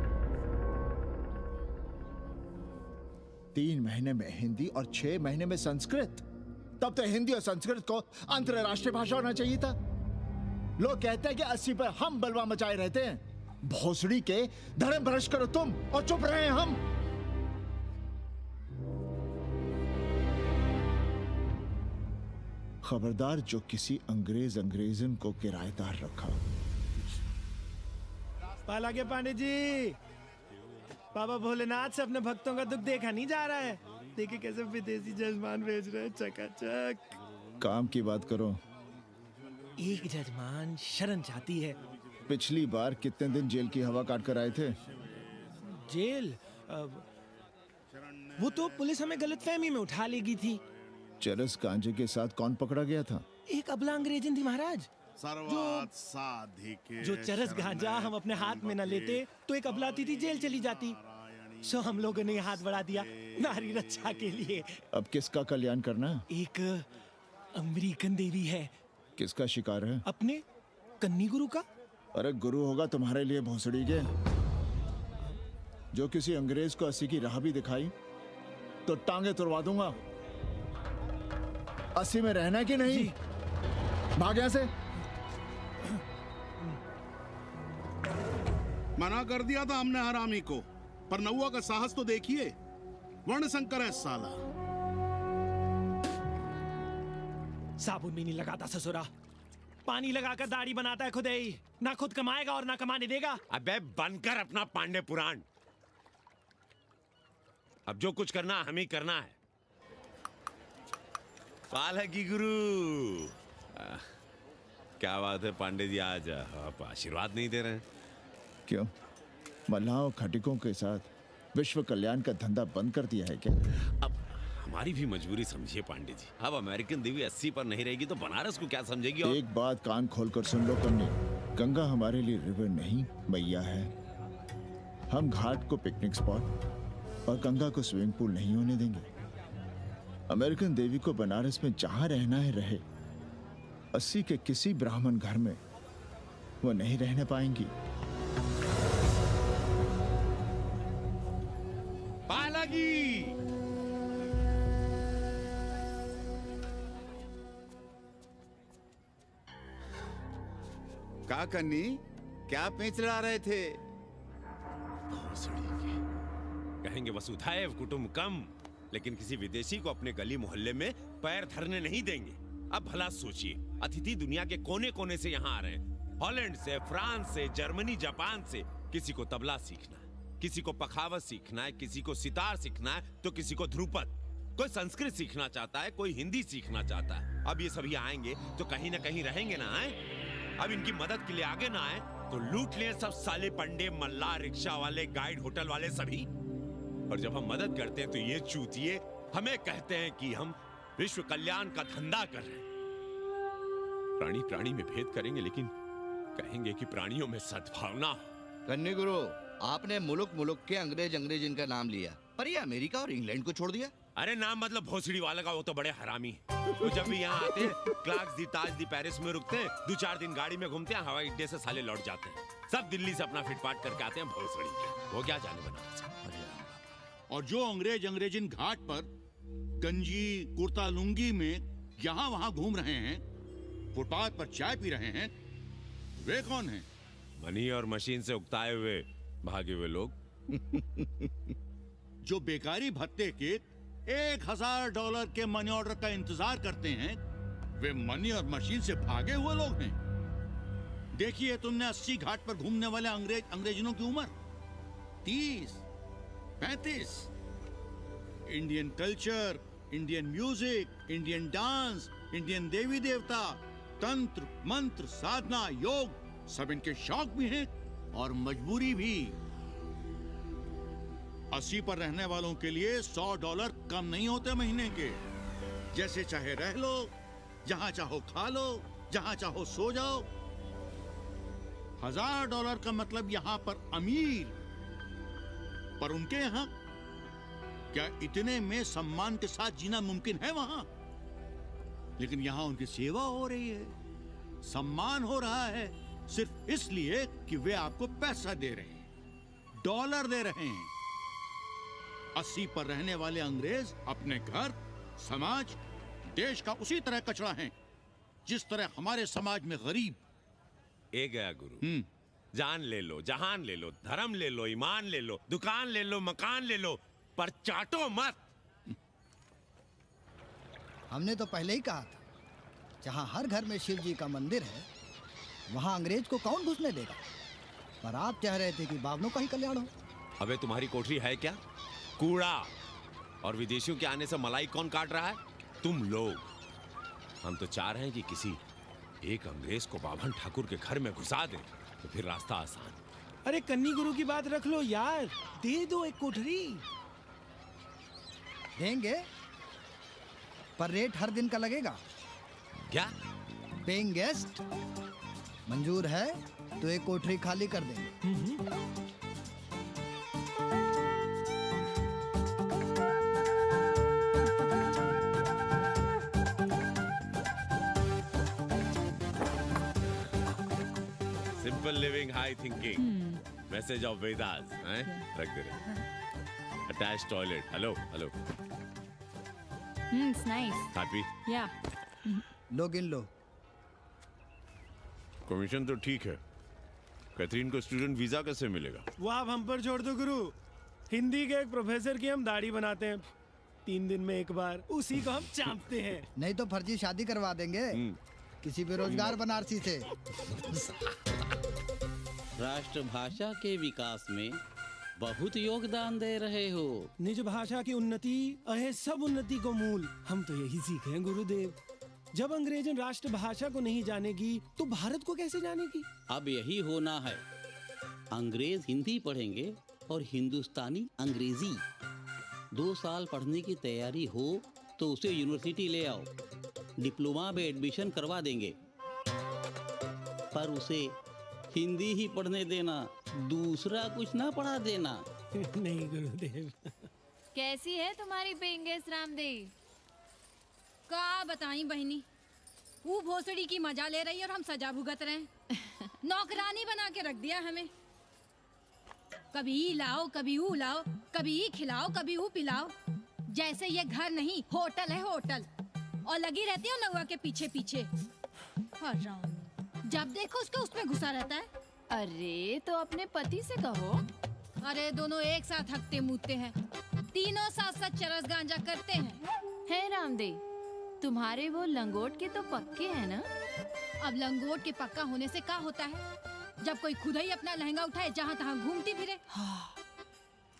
3 महीने में हिंदी और 6 महीने में संस्कृत। तब तो हिंदी और संस्कृत को अंतरराष्ट्रीय भाषा होना चाहिए था। लोग कहते हैं कि 80 पर हम बलवा मचाए रहते हैं। भोसड़ी के धर्म भ्रष्ट करो तुम और चुप रहे हम। खबरदार जो किसी अंग्रेजन को किराएदार रखा। पाला के पांडे जी, बाबा भोलेनाथ से अपने भक्तों का दुख देखा नहीं जा रहा है। देखिए कैसे विदेशी जजमान भेज रहे हैं, चकाचक। काम की बात करो। एक जजमान शरण चाहती है। पिछली बार कितने दिन जेल की हवा काट कर आए थे? जेल? वो तो पुलिस हमें गलतफहमी में उठा लेगी थी। चरस गांजे के साथ कौन पकड़ा गया था? एक अबला अंग्रेजन थी महाराज। जो चरस गांजा हम अपने हाथ में न लेते तो एक अबलाती थी जेल चली जाती। सो हम लोगों ने हाथ बढ़ा दिया नारी रक्षा के लिए। अब किसका कल्याण करना है? एक अमेरिकन देवी है। किसका शिकार है? अपने कन्नी गुरु का। अरे गुरु होगा तुम्हारे लिए भोसड़ी के। जो किसी अंग्रेज को 80 की राह भी दिखाई तो टांगे तुड़वा दूंगा। 80 में रहना कि नहीं? भाग यहां से। मना कर दिया था हमने हरामी को, पर नौआ का साहस तो देखिए। वर्ण संकर है साला। साबुन भी नहीं लगाता ससुरा, पानी लगाकर दाढ़ी बनाता है खुद ही। ना खुद कमाएगा और ना कमाने देगा। अबे बनकर अपना पांडे पुराण। अब जो कुछ करना हमें करना है। पाला की गुरु। क्या बात है पांडे जी, आज आप आशीर्वाद नहीं दे रहे हैं? क्यों? मल्लाहों खटिकों के साथ विश्व कल्याण का धंधा बंद कर दिया है क्या? अब हमारी भी मजबूरी समझिए पांडे जी। अब अमेरिकन देवी 80 पर नहीं रहेगी तो बनारस को क्या समझेगी? और एक बात कान खोलकर सुन लो कन्नी, गंगा हमारे लिए रिवर नहीं मैया है। हम घाट को पिकनिक स्पॉट और गंगा को स्विमिंग पूल नहीं होने देंगे। अमेरिकन देवी को बनारस में जहां रहना है रहे। 80 के किसी ब्राह्मण घर में वो नहीं रहने पाएंगी। पालागी। का कन्नी, क्या पेंच लड़ा रहे थे? कहेंगे वसुधैव कुटुंबकम, लेकिन किसी विदेशी को अपने गली मोहल्ले में पैर धरने नहीं देंगे। अब भला सोचिए, अतिथि दुनिया के कोने कोने से यहाँ आ रहे हैं। हॉलैंड से, फ्रांस से, जर्मनी, जापान से। किसी को तबला सीखना है, किसी को पखावत सीखना है, किसी को सितार सीखना है, तो किसी को ध्रुपद। कोई संस्कृत सीखना चाहता है, कोई हिंदी सीखना चाहता है। अब ये सभी आएंगे तो कहीं ना कहीं रहेंगे ना। आए अब इनकी मदद के लिए आगे ना आए तो लूट ले सब साले पंडे, मल्ला, रिक्शा वाले, गाइड, होटल वाले सभी। और जब हम मदद करते हैं तो ये चूतिए हमें कहते हैं कि हम विश्व कल्याण का धंधा कर रहे हैं। प्राणी प्राणी में भेद करेंगे, लेकिन कहेंगे कि प्राणियों में सद्भावना हो। कन्नी गुरु, आपने मुल्क के अंग्रेज इनका नाम लिया, पर ये अमेरिका और इंग्लैंड को छोड़ दिया। अरे नाम मतलब भोसड़ी वाला का, वो तो बड़े हरामी है। वो जब भी यहाँ आते हैं क्लार्क्स दी, ताज दी, पेरिस में रुकते हैं, 2-4 दिन गाड़ी में घूमते हैं, हवाई अड्डे से साले लौट जाते हैं। सब दिल्ली से अपना फिटपाट करके आते हैं भोसड़ी के। वो क्या जाने बनारस। और जो अंग्रेजिन घाट पर गंजी कुर्ता लुंगी में यहाँ वहाँ घूम रहे हैं, फुटपाथ पर चाय पी रहे हैं, वे कौन हैं? मनी और मशीन से उकताए हुए भागे हुए लोग। जो बेकारी भत्ते के $1000 के मनी ऑर्डर का इंतजार करते हैं, वे मनी और मशीन से भागे हुए लोग हैं। देखिए तुमने 80 घाट पर घूमने वाले अंग्रेजनों की उम्र। 30, 35। Indian culture, Indian music, Indian dance, Indian देवी देवता, तंत्र मंत्र, साधना, योग, सब इनके शौक भी हैं और मजबूरी भी। 80 पर रहने वालों के लिए $100 कम नहीं होते महीने के। जैसे चाहे रह लो, जहां चाहो खा लो, जहां चाहो सो जाओ। $1000 का मतलब यहां पर अमीर, पर उनके यहां क्या इतने में सम्मान के साथ जीना मुमकिन है वहां? लेकिन यहां उनकी सेवा हो रही है, सम्मान हो रहा है, सिर्फ इसलिए कि वे आपको पैसा दे रहे हैं, डॉलर दे रहे हैं। 80 पर रहने वाले अंग्रेज अपने घर, समाज, देश का उसी तरह कचरा हैं जिस तरह हमारे समाज में गरीब। ए गया गुरु, जान ले लो, जहान ले लो, धर्म ले लो, ईमान ले लो, दुकान ले लो, मकान ले लो, पर चाटो मत। हमने तो पहले ही कहा था, जहाँ हर घर में शिव जी का मंदिर है, वहाँ अंग्रेज को कौन घुसने देगा। पर आप चाह रहे थे कि बावनों का ही कल्याण हो। अबे तुम्हारी कोठरी है क्या? कूड़ा। और विदेशियों के आने से मलाई कौन काट रहा है? तुम लोग। हम तो चाह रहे हैं कि किसी एक अंग्रेज को बाभन ठाकुर के घर में घुसा दे, तो फिर रास्ता आसान। अरे कन्नी गुरु की बात रख लो यार, दे दो एक कोठरी। देंगे, पर रेट हर दिन का लगेगा। क्या? पेइंग गेस्ट मंजूर है तो एक कोठरी खाली कर देंगे। Simple living, high thinking, message of Vedas, हैं? रख दे रहे। Attach toilet, hello hello. It's nice. Happy? Yeah. लो गिन लो। कमीशन तो ठीक है, कैथरीन को स्टूडेंट वीजा कैसे मिलेगा? वो आप हम पर छोड़ दो गुरु। हिंदी के एक प्रोफेसर की हम दाढ़ी बनाते हैं 3 दिन में एक बार, उसी को हम चापते हैं। नहीं तो फर्जी शादी करवा देंगे किसी बेरोजगार बनारसी से। राष्ट्रभाषा के विकास में बहुत योगदान दे रहे हो। निज भाषा की उन्नति अहे सब उन्नति को मूल। हम तो यही सीखे हैं गुरुदेव। जब अंग्रेजन राष्ट्रभाषा को नहीं जानेगी तो भारत को कैसे जानेगी? अब यही होना है। अंग्रेज हिंदी पढ़ेंगे और हिंदुस्तानी अंग्रेजी। 2 साल पढ़ने की तैयारी हो तो उसे यूनिवर्सिटी ले आओ, डिप्लोमा में एडमिशन करवा देंगे, पर उसे हिंदी ही पढ़ने देना, दूसरा कुछ ना पढ़ा देना। नहीं गुरुदेव। कैसी है तुम्हारी पेंगेस रामदेव? का बताई बहनी, वो भोसड़ी की मजा ले रही है और हम सजा भुगत रहे हैं। नौकरानी बना के रख दिया हमें। कभी ई लाओ, कभी ऊ लाओ, कभी ई खिलाओ, कभी ऊ पिलाओ। जैसे ये घर नहीं होटल है, होटल। और लगी रहती है नौवा के पीछे पीछे। हराम, जब देखो उसको उसमें घुसा रहता है। अरे तो अपने पति से कहो। अरे दोनों एक साथ हकते मूतते हैं, तीनों साथ साथ चरस गांजा करते हैं। है रामदेव, तुम्हारे वो लंगोट के तो पक्के हैं ना? अब लंगोट के पक्का होने से क्या होता है, जब कोई खुद ही अपना लहंगा उठाए जहाँ तहाँ घूमती फिरे।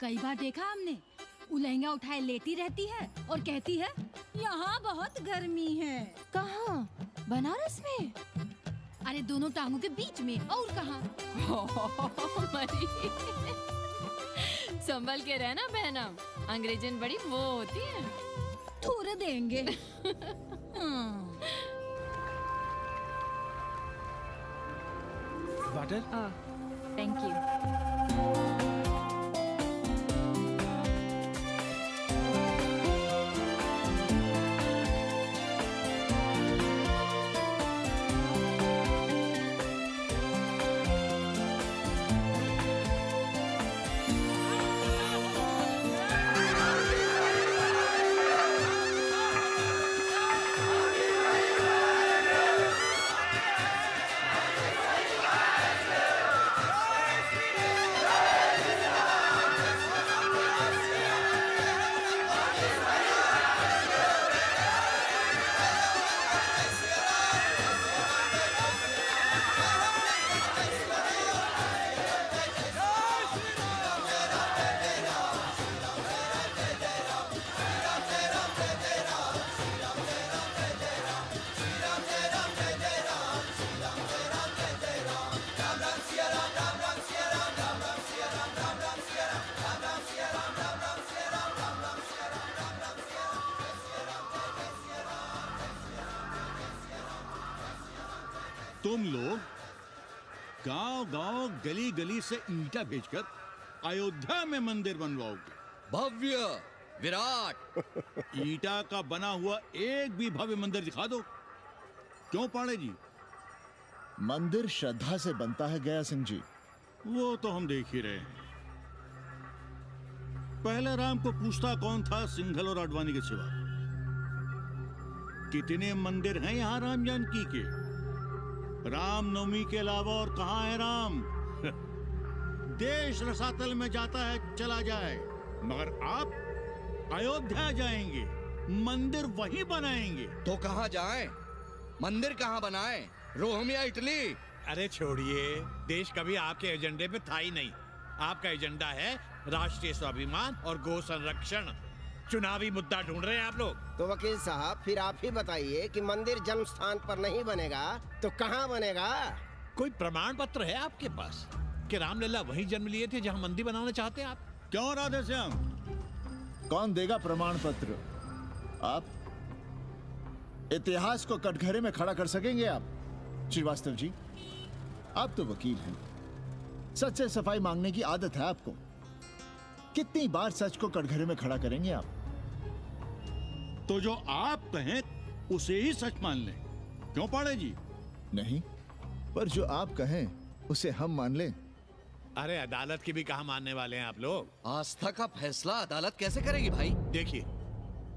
कई बार देखा हमने, वो लहंगा उठाए लेटी रहती है और कहती है यहाँ बहुत गर्मी है। कहाँ? बनारस में? अरे दोनों टांगों के बीच में, और कहाँ? संभल के रहना बहनम, अंग्रेजन बड़ी वो होती है। थूर देंगे। वाटर? Thank you. तुम लोग गांव गांव गली गली से ईंटा भेजकर अयोध्या में मंदिर बनवाओगे। भव्य विराट ईटा का बना हुआ एक भी भव्य मंदिर दिखा दो। क्यों पाड़े जी? मंदिर श्रद्धा से बनता है गया सिंह जी। वो तो हम देख ही रहे हैं। पहले राम को पूछता कौन था सिंघल और आडवाणी के सिवा। कितने मंदिर हैं यहाँ राम जानकी के? रामनवमी के अलावा और कहाँ है राम? देश रसातल में जाता है चला जाए, मगर आप अयोध्या जाएंगे, मंदिर वहीं बनाएंगे। तो कहाँ जाएं? मंदिर कहाँ बनाएं? रोम या इटली? अरे छोड़िए, देश कभी आपके एजेंडे पे था ही नहीं। आपका एजेंडा है राष्ट्रीय स्वाभिमान और गौ संरक्षण। चुनावी मुद्दा ढूंढ रहे हैं आप लोग। तो वकील साहब फिर आप ही बताइए कि मंदिर जन्म स्थान पर नहीं बनेगा तो कहाँ बनेगा? कोई प्रमाण पत्र है आपके पास कि रामलला वहीं जन्म लिए थे जहां मंदिर बनाना चाहते हैं आप? क्यों राधे श्याम? कौन देगा प्रमाण पत्र? आप इतिहास को कटघरे में खड़ा कर सकेंगे आप? श्रीवास्तव जी, आप तो वकील हैं, सच से सफाई मांगने की आदत है आपको। कितनी बार सच को कटघरे में खड़ा करेंगे आप? तो जो आप कहें उसे ही सच मान लें। क्यों पाड़े जी? नहीं, पर जो आप कहें उसे हम मान लें। अरे अदालत की भी कहाँ मानने वाले हैं आप लोग? आस्था का फैसला अदालत कैसे करेगी भाई? देखिए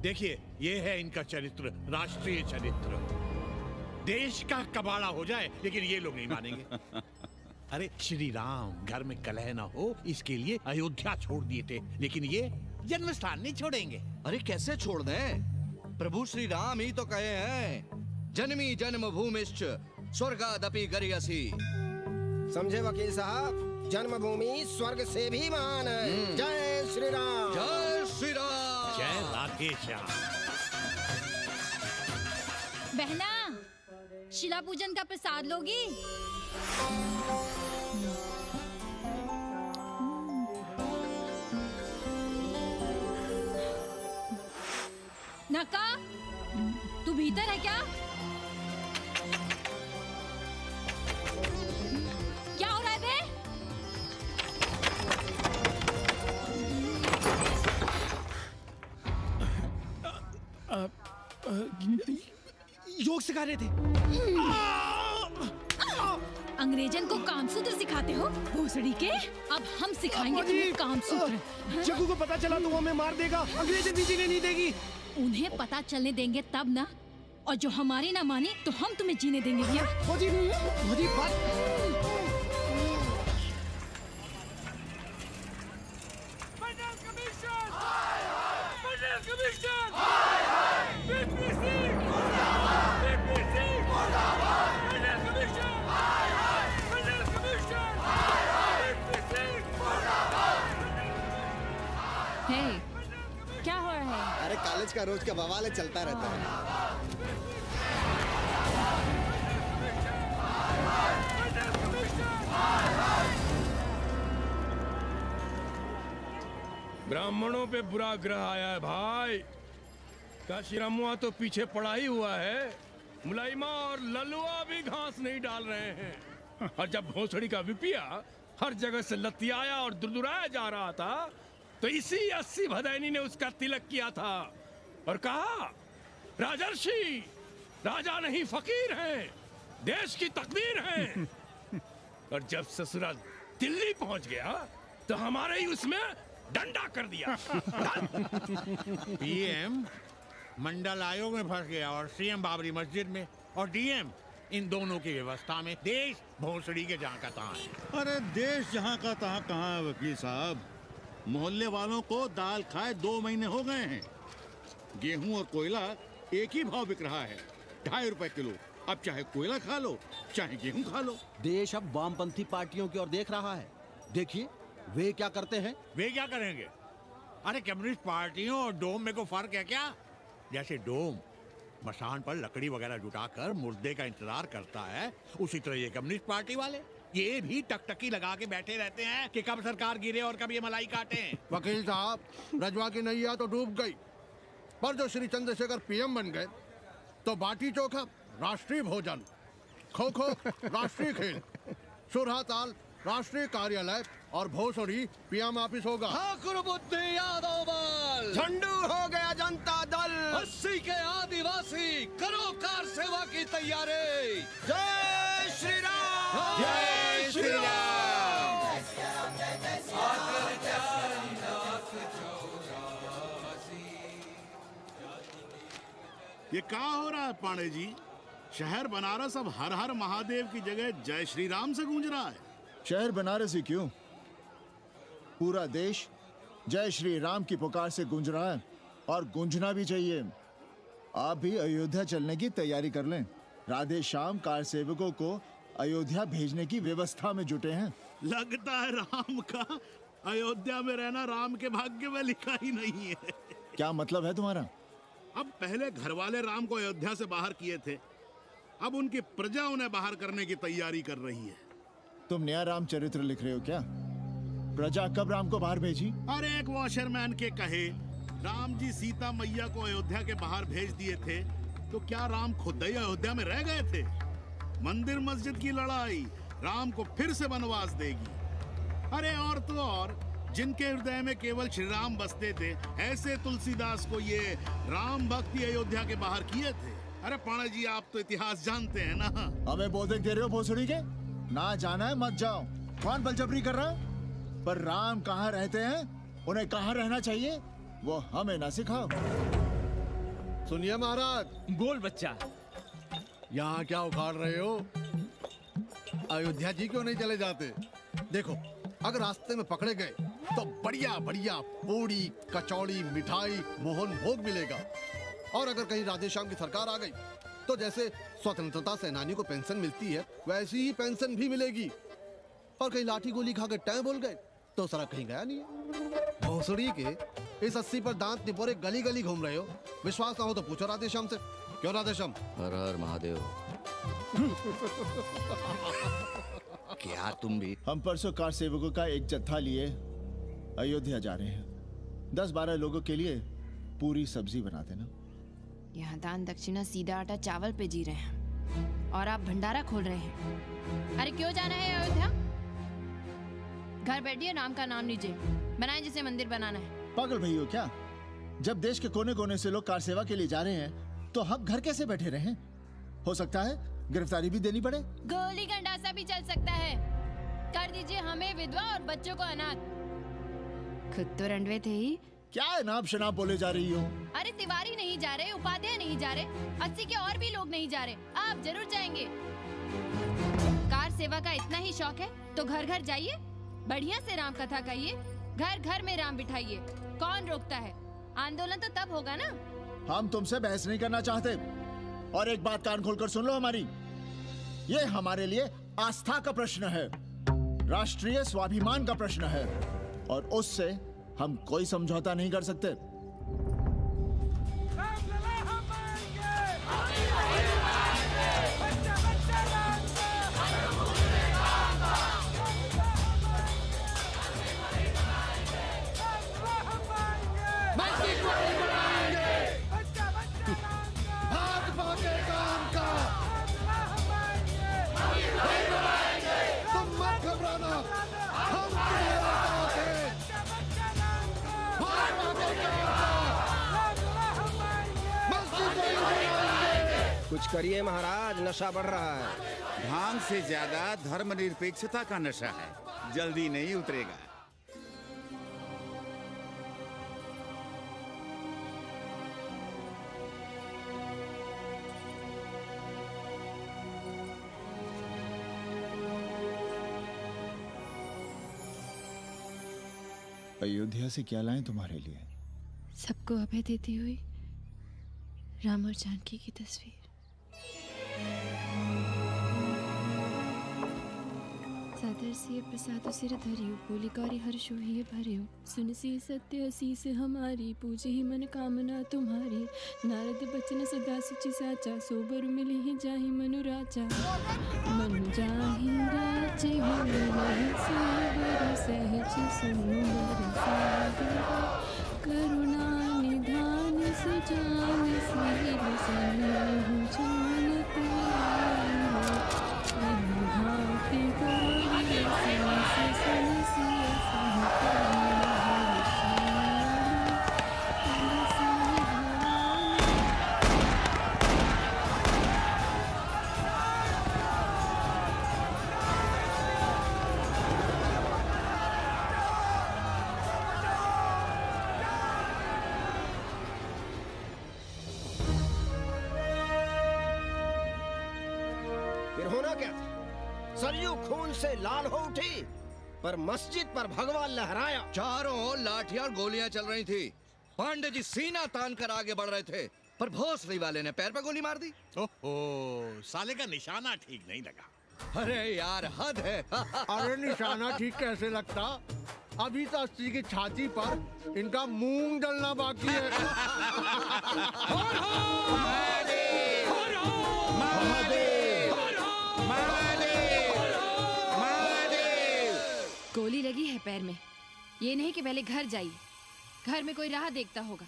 देखिए, ये है इनका चरित्र, राष्ट्रीय चरित्र। देश का कबाड़ा हो जाए लेकिन ये लोग नहीं मानेंगे। अरे श्री राम घर में कलह ना हो इसके लिए अयोध्या छोड़ दिए थे, लेकिन ये जन्म स्थान नहीं छोड़ेंगे। अरे कैसे छोड़ दें? प्रभु श्री राम ही तो कहे हैं, जन्मी जन्म भूमिश्च स्वर्गादपि गरियसी। समझे वकील साहब, जन्मभूमि स्वर्ग से भी महान है। जय श्री राम। जय श्री राम। जय राधे श्याम। बहना, शिला पूजन का प्रसाद लोगी? नका, तू भीतर है क्या? क्या हो रहा है बे? योग सिखा रहे थे। अंग्रेजन को कामसूत्र सिखाते हो भोसड़ी के? अब हम सिखाएंगे तुम्हें कामसूत्र। जग्गू को पता चला तो वो हमें मार देगा, अंग्रेजन भी जीने नहीं देगी। उन्हें पता चलने देंगे तब ना, और जो हमारी ना मानी तो हम तुम्हें जीने देंगे भैया। क्या हो रहा है? अरे कॉलेज का रोज का बवाल चलता रहता है। ब्राह्मणों पे बुरा ग्रह आया है भाई। काशीरामुआ तो पीछे पड़ा ही हुआ है, मुलाइमा और ललुआ भी घास नहीं डाल रहे हैं। और जब भोसड़ी का विपिया हर जगह से लतियाया और दुरदुराया जा रहा था, तो इसी 80 भदैनी ने उसका तिलक किया था और कहा, राजर्षि राजा नहीं फकीर हैं, देश की तकदीर हैं। और जब ससुरा दिल्ली पहुंच गया तो हमारे ही उसमें डंडा कर दिया। पीएम मंडल आयोग में फंस गया और सीएम बाबरी मस्जिद में, और डीएम इन दोनों की व्यवस्था में। देश भोसड़ी के जहाँ का तहाँ है। अरे देश जहाँ का तहाँ कहाँ है वकील साहब? मोहल्ले वालों को दाल खाए 2 महीने हो गए हैं। गेहूं और कोयला एक ही भाव बिक रहा है, 2.5 रुपए किलो। अब चाहे कोयला खा लो चाहे गेहूं खा लो। देश अब वामपंथी पार्टियों की ओर देख रहा है। देखिए वे क्या करते हैं। वे क्या करेंगे? अरे कम्युनिस्ट पार्टियों और डोम में को फर्क है क्या? जैसे डोम मसान पर लकड़ी वगैरह जुटाकर मुर्दे का इंतजार करता है, उसी तरह ये कम्युनिस्ट पार्टी वाले ये भी टकटकी लगा के बैठे रहते हैं कि कब सरकार गिरे और कब ये मलाई काटे। वकील साहब, रजवा की नैया तो डूब गई, पर जो श्री चंद्रशेखर पीएम बन गए तो बाटी चोखा राष्ट्रीय भोजन, खो खो राष्ट्रीय खेल, सुरहा ताल राष्ट्रीय कार्यालय और भोसड़ी पीएम ऑफिस होगा। ठाकुर बुद्धि यादव बल, झंडू हो गया जनता दल, 80 के आदिवासी करो कार सेवा की तैयारी। जय श्री राम, जय श्री राम। ये क्या हो रहा है पांडे जी? शहर बनारस अब हर हर महादेव की जगह जय श्री राम से गूंज रहा है। शहर बनारस ही क्यों, पूरा देश जय श्री राम की पुकार से गूंज रहा है और गूंजना भी चाहिए। आप भी अयोध्या चलने की तैयारी कर लें। राधे श्याम कार सेवकों को अयोध्या भेजने की व्यवस्था में जुटे हैं। लगता है राम का अयोध्या में रहना राम के भाग्य में लिखा ही नहीं है। क्या मतलब है तुम्हारा? अब पहले घर वाले राम को अयोध्या से बाहर किए थे, अब उनकी प्रजा उन्हें बाहर करने की तैयारी कर रही है। तुम नया रामचरित्र लिख रहे हो क्या? प्रजा कब राम को बाहर भेजी? अरे एक वॉशरमैन के कहे राम जी सीता मैया को अयोध्या के बाहर भेज दिए थे, तो क्या राम खुद ही अयोध्या में रह गए थे? मंदिर मस्जिद की लड़ाई राम को फिर से वनवास देगी। अरे और तो और, जिनके हृदय में केवल श्री राम बसते थे, ऐसे तुलसीदास को ये राम भक्ति अयोध्या के बाहर किए थे। अरे पाणा जी, आप तो इतिहास जानते हैं ना। हमें बोधक दे रहे हो भोसड़ी के? ना जाना है मत जाओ। कौन बलजबरी कर रहा है? पर राम कहाँ रहते हैं, उन्हें कहाँ रहना चाहिए, वो हमें ना सिखाओ। सुनिए महाराज। बोल बच्चा। यहाँ क्या उखाड़ रहे हो? अयोध्या जी क्यों नहीं चले जाते? देखो, अगर रास्ते में पकड़े गए तो बढ़िया बढ़िया पूड़ी कचौड़ी मिठाई मोहन भोग मिलेगा। और अगर कहीं राधे श्याम की सरकार आ गई तो जैसे स्वतंत्रता सेनानी को पेंशन मिलती है, वैसी ही पेंशन भी मिलेगी। और कहीं लाठी गोली खा के टैं बोल गए तो सारा कहीं गया नहीं है। भोसड़ी के इस 80 पर दांत निपोरे गली गली घूम रहे हो। विश्वास ना हो तो पूछो राधे श्याम से। क्यों राधे श्याम? हर हर महादेव। क्या तुम भी? हम परसों कार सेवकों का एक जत्था लिए अयोध्या जा रहे हैं। 10-12 लोगों के लिए पूरी सब्जी बना देना। यहाँ दान दक्षिणा सीधा आटा चावल पे जी रहे हैं और आप भंडारा खोल रहे हैं। अरे क्यों जाना है अयोध्या? घर बैठिए, राम का नाम लीजिए, बनाए जिसे मंदिर बनाना है। पागल भई हो क्या? जब देश के कोने कोने से लोग कार सेवा के लिए जा रहे हैं तो हम घर कैसे बैठे रहें? हो सकता है गिरफ्तारी भी देनी पड़े। गोली गंडासा भी चल सकता है। कर दीजिए हमें विधवा और बच्चों को अनाथ। खुद तो रंडवे थे ही। क्या नाप शनाप बोले जा रही हो? अरे तिवारी नहीं जा रहे, उपाध्याय नहीं जा रहे, 80 के और भी लोग नहीं जा रहे। आप जरूर जाएंगे। कार सेवा का इतना ही शौक है तो घर घर जाइए, बढ़िया से राम कथा कहिए, घर घर में राम बिठाइए। कौन रोकता है? आंदोलन तो तब होगा ना। हम तुमसे बहस नहीं करना चाहते। और एक बात कान खोलकर सुन लो हमारी, ये हमारे लिए आस्था का प्रश्न है, राष्ट्रीय स्वाभिमान का प्रश्न है, और उससे हम कोई समझौता नहीं कर सकते। कुछ करिए महाराज, नशा बढ़ रहा है। भांग से ज्यादा धर्मनिरपेक्षता का नशा है, जल्दी नहीं उतरेगा। अयोध्या से क्या लाएं तुम्हारे लिए? सबको अभय देती हुई राम और जानकी की तस्वीर। सादर से प्रसाद सिर धरियो, बोली गौरी हर्षो ही भरियो, सुन सी सत्य असीस हमारी, पूजे ही मन कामना तुम्हारी। नारद बचन सदा सुचि साचा, सोबर मिली ही जाहि मनु राजा। मनु जाहि राजे होई नहीं सोबर, सहज सुंदर सागर, करुणा निधान सुजान, सिर सन्मुख जान तुराई। फिर होना क्या था? सरयू खून से लाल हो उठी, पर मस्जिद पर भगवा लहराया। चारों ओर लाठियां और गोलियां चल रही थी। पांडे जी सीना तान कर आगे बढ़ रहे थे, पर भोसड़ी वाले ने पैर पे गोली मार दी। ओहो, साले का निशाना ठीक नहीं लगा। अरे यार हद है। अरे निशाना ठीक कैसे लगता? अभी तो अस्सी की छाती पर इनका मूंग डलना बाकी है। गोली लगी है पैर में। ये नहीं कि पहले घर जाइए, घर में कोई राह देखता होगा।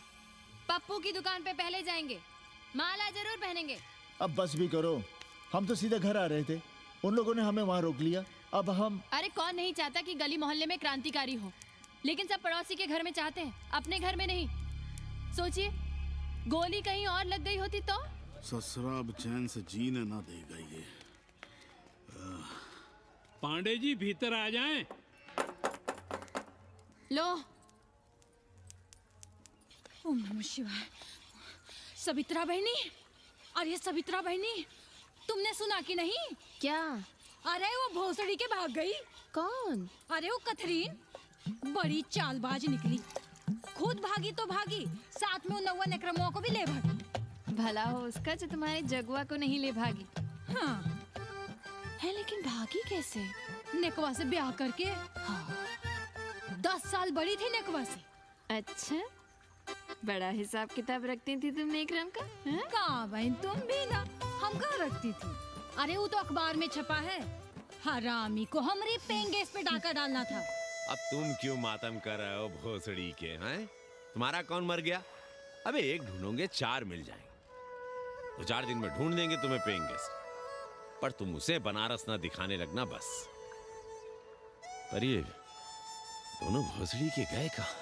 पप्पू की दुकान पे पहले जाएंगे, माला जरूर पहनेंगे। अब बस भी करो, हम तो सीधे घर आ रहे थे, उन लोगों ने हमें वहाँ रोक लिया। अब हम अरे कौन नहीं चाहता कि गली मोहल्ले में क्रांतिकारी हो, लेकिन सब पड़ोसी के घर में चाहते हैं, अपने घर में नहीं। सोचिए, गोली कहीं और लग गई होती तो? ससुरा अब चैन से जीने ना देगा ये। पांडे जी भीतर आ जाएं। लो। ओम नमः शिवाय। सवित्रा बहनी, अरे सवित्रा बहनी, तुमने सुना कि नहीं? क्या? अरे वो भोसड़ी के भाग गई। कौन? अरे वो कथरीन, बड़ी चालबाज निकली। खुद भागी तो भागी, साथ में उन 9 नक्रमुओं को भी ले भागी। भला हो उसका जो तुम्हारे जगुआ को नहीं ले भागी। हाँ है, लेकिन भागी कैसे? नेकवा से ब्याह करके। हाँ। 10 साल बड़ी थी नेकवा से। अच्छा, बड़ा हिसाब किताब रखती थी तुम नेकरम का? कहाँ बहन, तुम भी ना, हम कहाँ रखती थी। अरे वो तो अखबार में छपा है, हरामी को हमरी पेंगेस पे डाका डालना था। अब तुम क्यों मातम कर रहे हो भोसड़ी के? हैं? तुम्हारा कौन मर गया? अबे एक ढूंढोगे 4 मिल जाएंगे। 2-4 दिन में ढूंढ देंगे तुम्हें पेंगे, पर तुम उसे बनारस ना दिखाने लगना बस। पर ये दोनों भोसड़ी के गए कहाँ?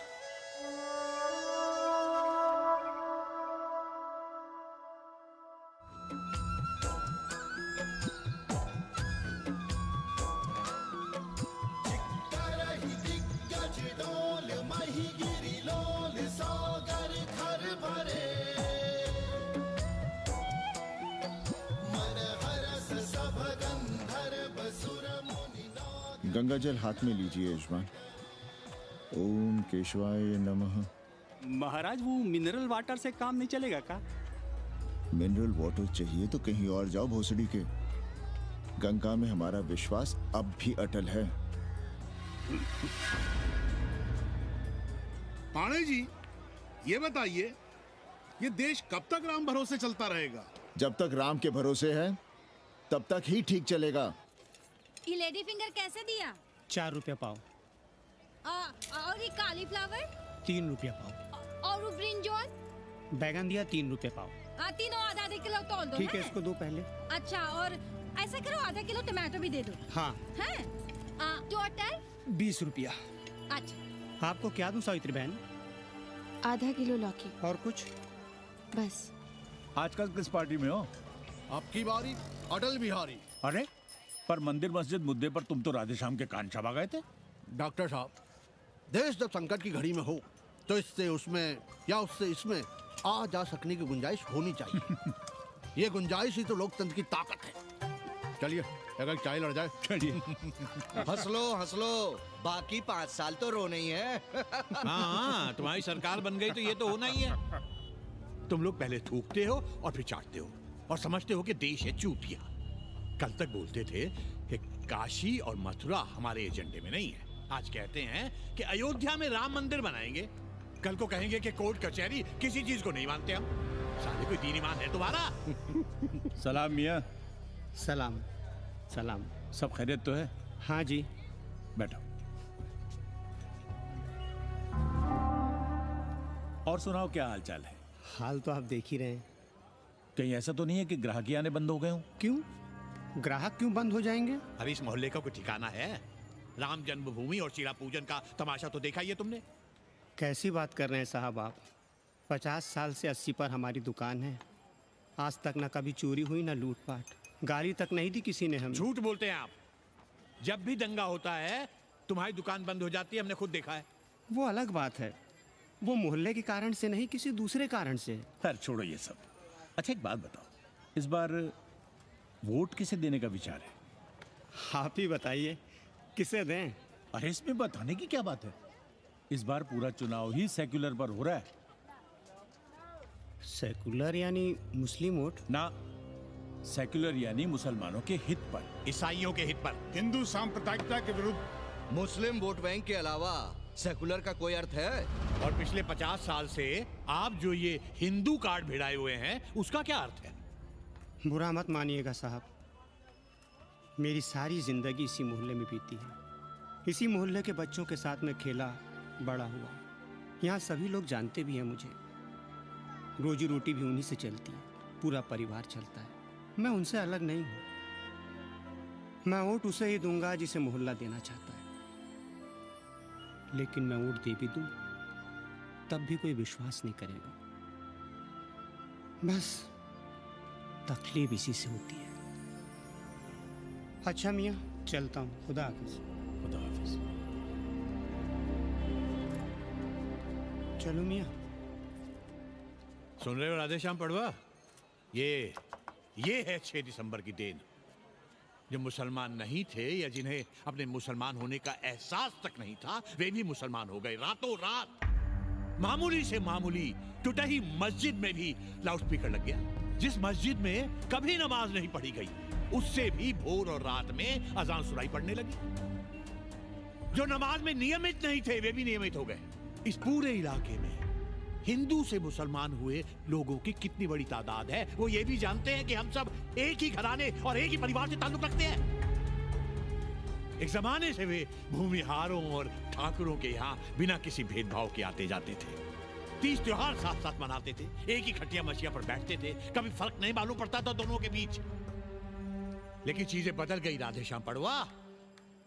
गंगा जल हाथ में लीजिए यजमान। ओम केशवाय नमः। महाराज वो मिनरल वाटर से काम नहीं चलेगा का? मिनरल वाटर चाहिए तो कहीं और जाओ भोसड़ी के। गंगा में हमारा विश्वास अब भी अटल है। पाणे जी, ये बताइए, ये देश कब तक राम भरोसे चलता रहेगा? जब तक राम के भरोसे है तब तक ही ठीक चलेगा। ये लेडी फिंगर कैसे दिया? 4 रुपया पाव। और ये कालीफ्लावर? 3 रुपया पाव। और वो ब्रिंजॉल? बैगन दिया 3 रुपया पाव। तीनों आधा किलो तोल दो। ठीक है, इसको दो पहले। अच्छा, और ऐसा करो आधा किलो टमाटो भी दे दो। हाँ। हैं? टोटल 20 रुपया। अच्छा। आपको क्या दूं सावित्री बहन? आधा किलो लौकी। और कुछ? बस। आजकल किस पार्टी में हो? आपकी बारी, अटल बिहारी। अरे पर मंदिर मस्जिद मुद्दे पर तुम तो राधेश्याम के कान चबा गए थे। डॉक्टर साहब, देश जब संकट की घड़ी में हो तो इससे उसमें या उससे इसमें आ जा सकने की गुंजाइश होनी चाहिए। ये गुंजाइश ही तो लोकतंत्र की ताकत है। चलिए अगर चाय लड़ जाए। चलिए। हंस लो, बाकी 5 साल तो रोना ही है। हाँ, तुम्हारी सरकार बन गई तो ये तो होना ही है। तुम लोग पहले थूकते हो और फिर चाटते हो और समझते हो कि देश है चूतिया। कल तक बोलते थे कि काशी और मथुरा हमारे एजेंडे में नहीं है, आज कहते हैं कि अयोध्या में राम मंदिर बनाएंगे, कल को कहेंगे कि कोर्ट कचहरी किसी चीज को नहीं मानते हम। साले कोई दीन ईमान है तुम्हारा? सलाम मियाँ। सलाम। सलाम। सब खैरियत तो है? हाँ जी। बैठो। और सुनाओ, क्या हाल चाल है? हाल तो आप देख ही रहे हैं। कहीं ऐसा तो नहीं है कि ग्राहकी आने बंद हो गए हो? क्यों? ग्राहक क्यों बंद हो जाएंगे? अरे इस मोहल्ले का कोई ठिकाना है? राम जन्मभूमि और शीला पूजन का तमाशा तो देखा ही है तुमने। कैसी बात कर रहे हैं साहब आप? 50 साल से 80 पर हमारी दुकान है। आज तक ना कभी चोरी हुई ना लूटपाट, गाली तक नहीं दी किसी ने हमें। झूठ बोलते हैं आप। जब भी दंगा होता है तुम्हारी दुकान बंद हो जाती है, हमने खुद देखा है। वो अलग बात है, वो मोहल्ले के कारण से नहीं, किसी दूसरे कारण से। खैर छोड़ो ये सब। अच्छा एक बात बताओ, इस बार वोट किसे देने का विचार है? आप ही बताइए, किसे दें? अरे इसमें बताने की क्या बात है? इस बार पूरा चुनाव ही सेक्युलर पर हो रहा है। सेकुलर यानी मुस्लिम वोट? ना, सेक्युलर यानी मुसलमानों के हित पर, ईसाइयों के हित पर, हिंदू सांप्रदायिकता के विरुद्ध। मुस्लिम वोट बैंक के अलावा सेकुलर का कोई अर्थ है? और पिछले 50 साल से आप जो ये हिंदू कार्ड भिड़ाए हुए हैं, उसका क्या अर्थ है? बुरा मत मानिएगा साहब, मेरी सारी जिंदगी इसी मोहल्ले में बीती है। इसी मोहल्ले के बच्चों के साथ में खेला, बड़ा हुआ। यहाँ सभी लोग जानते भी हैं मुझे। रोजी रोटी भी उन्हीं से चलती है, पूरा परिवार चलता है। मैं उनसे अलग नहीं हूँ। मैं वोट उसे ही दूंगा जिसे मोहल्ला देना चाहता है, लेकिन मैं वोट दे भी दूं तब भी कोई विश्वास नहीं करेगा। बस तकलीफ इसी से होती है। अच्छा मियाँ, चलता हूँ। खुदा हाफिज। खुदा हाफिज। चलो मियाँ। सुन रहे हो राधेश्याम पड़वा? ये है 6 दिसंबर की देन। जो मुसलमान नहीं थे या जिन्हें अपने मुसलमान होने का एहसास तक नहीं था, वे भी मुसलमान हो गए रातों रात। मामूली से मामूली टूटी मस्जिद में भी लाउडस्पीकर लग गया। जिस मस्जिद में कभी नमाज नहीं पढ़ी गई, उससे भी भोर और रात में अजान सुनाई पड़ने लगी। जो नमाज में नियमित नहीं थे, वे भी नियमित हो गए। इस पूरे इलाके में हिंदू से मुसलमान हुए लोगों की कितनी बड़ी तादाद है, वो ये भी जानते हैं कि हम सब एक ही घराने और एक ही परिवार से ताल्लुक रखते हैं। एक जमाने से वे भूमिहारों और ठाकुरों के यहाँ बिना किसी भेदभाव के आते जाते थे। 30 त्योहार साथ साथ मनाते थे, एक ही खटिया मछिया पर बैठते थे, कभी फर्क नहीं मालूम पड़ता था दोनों के बीच। लेकिन चीजें बदल गई राधेश्याम पड़वा।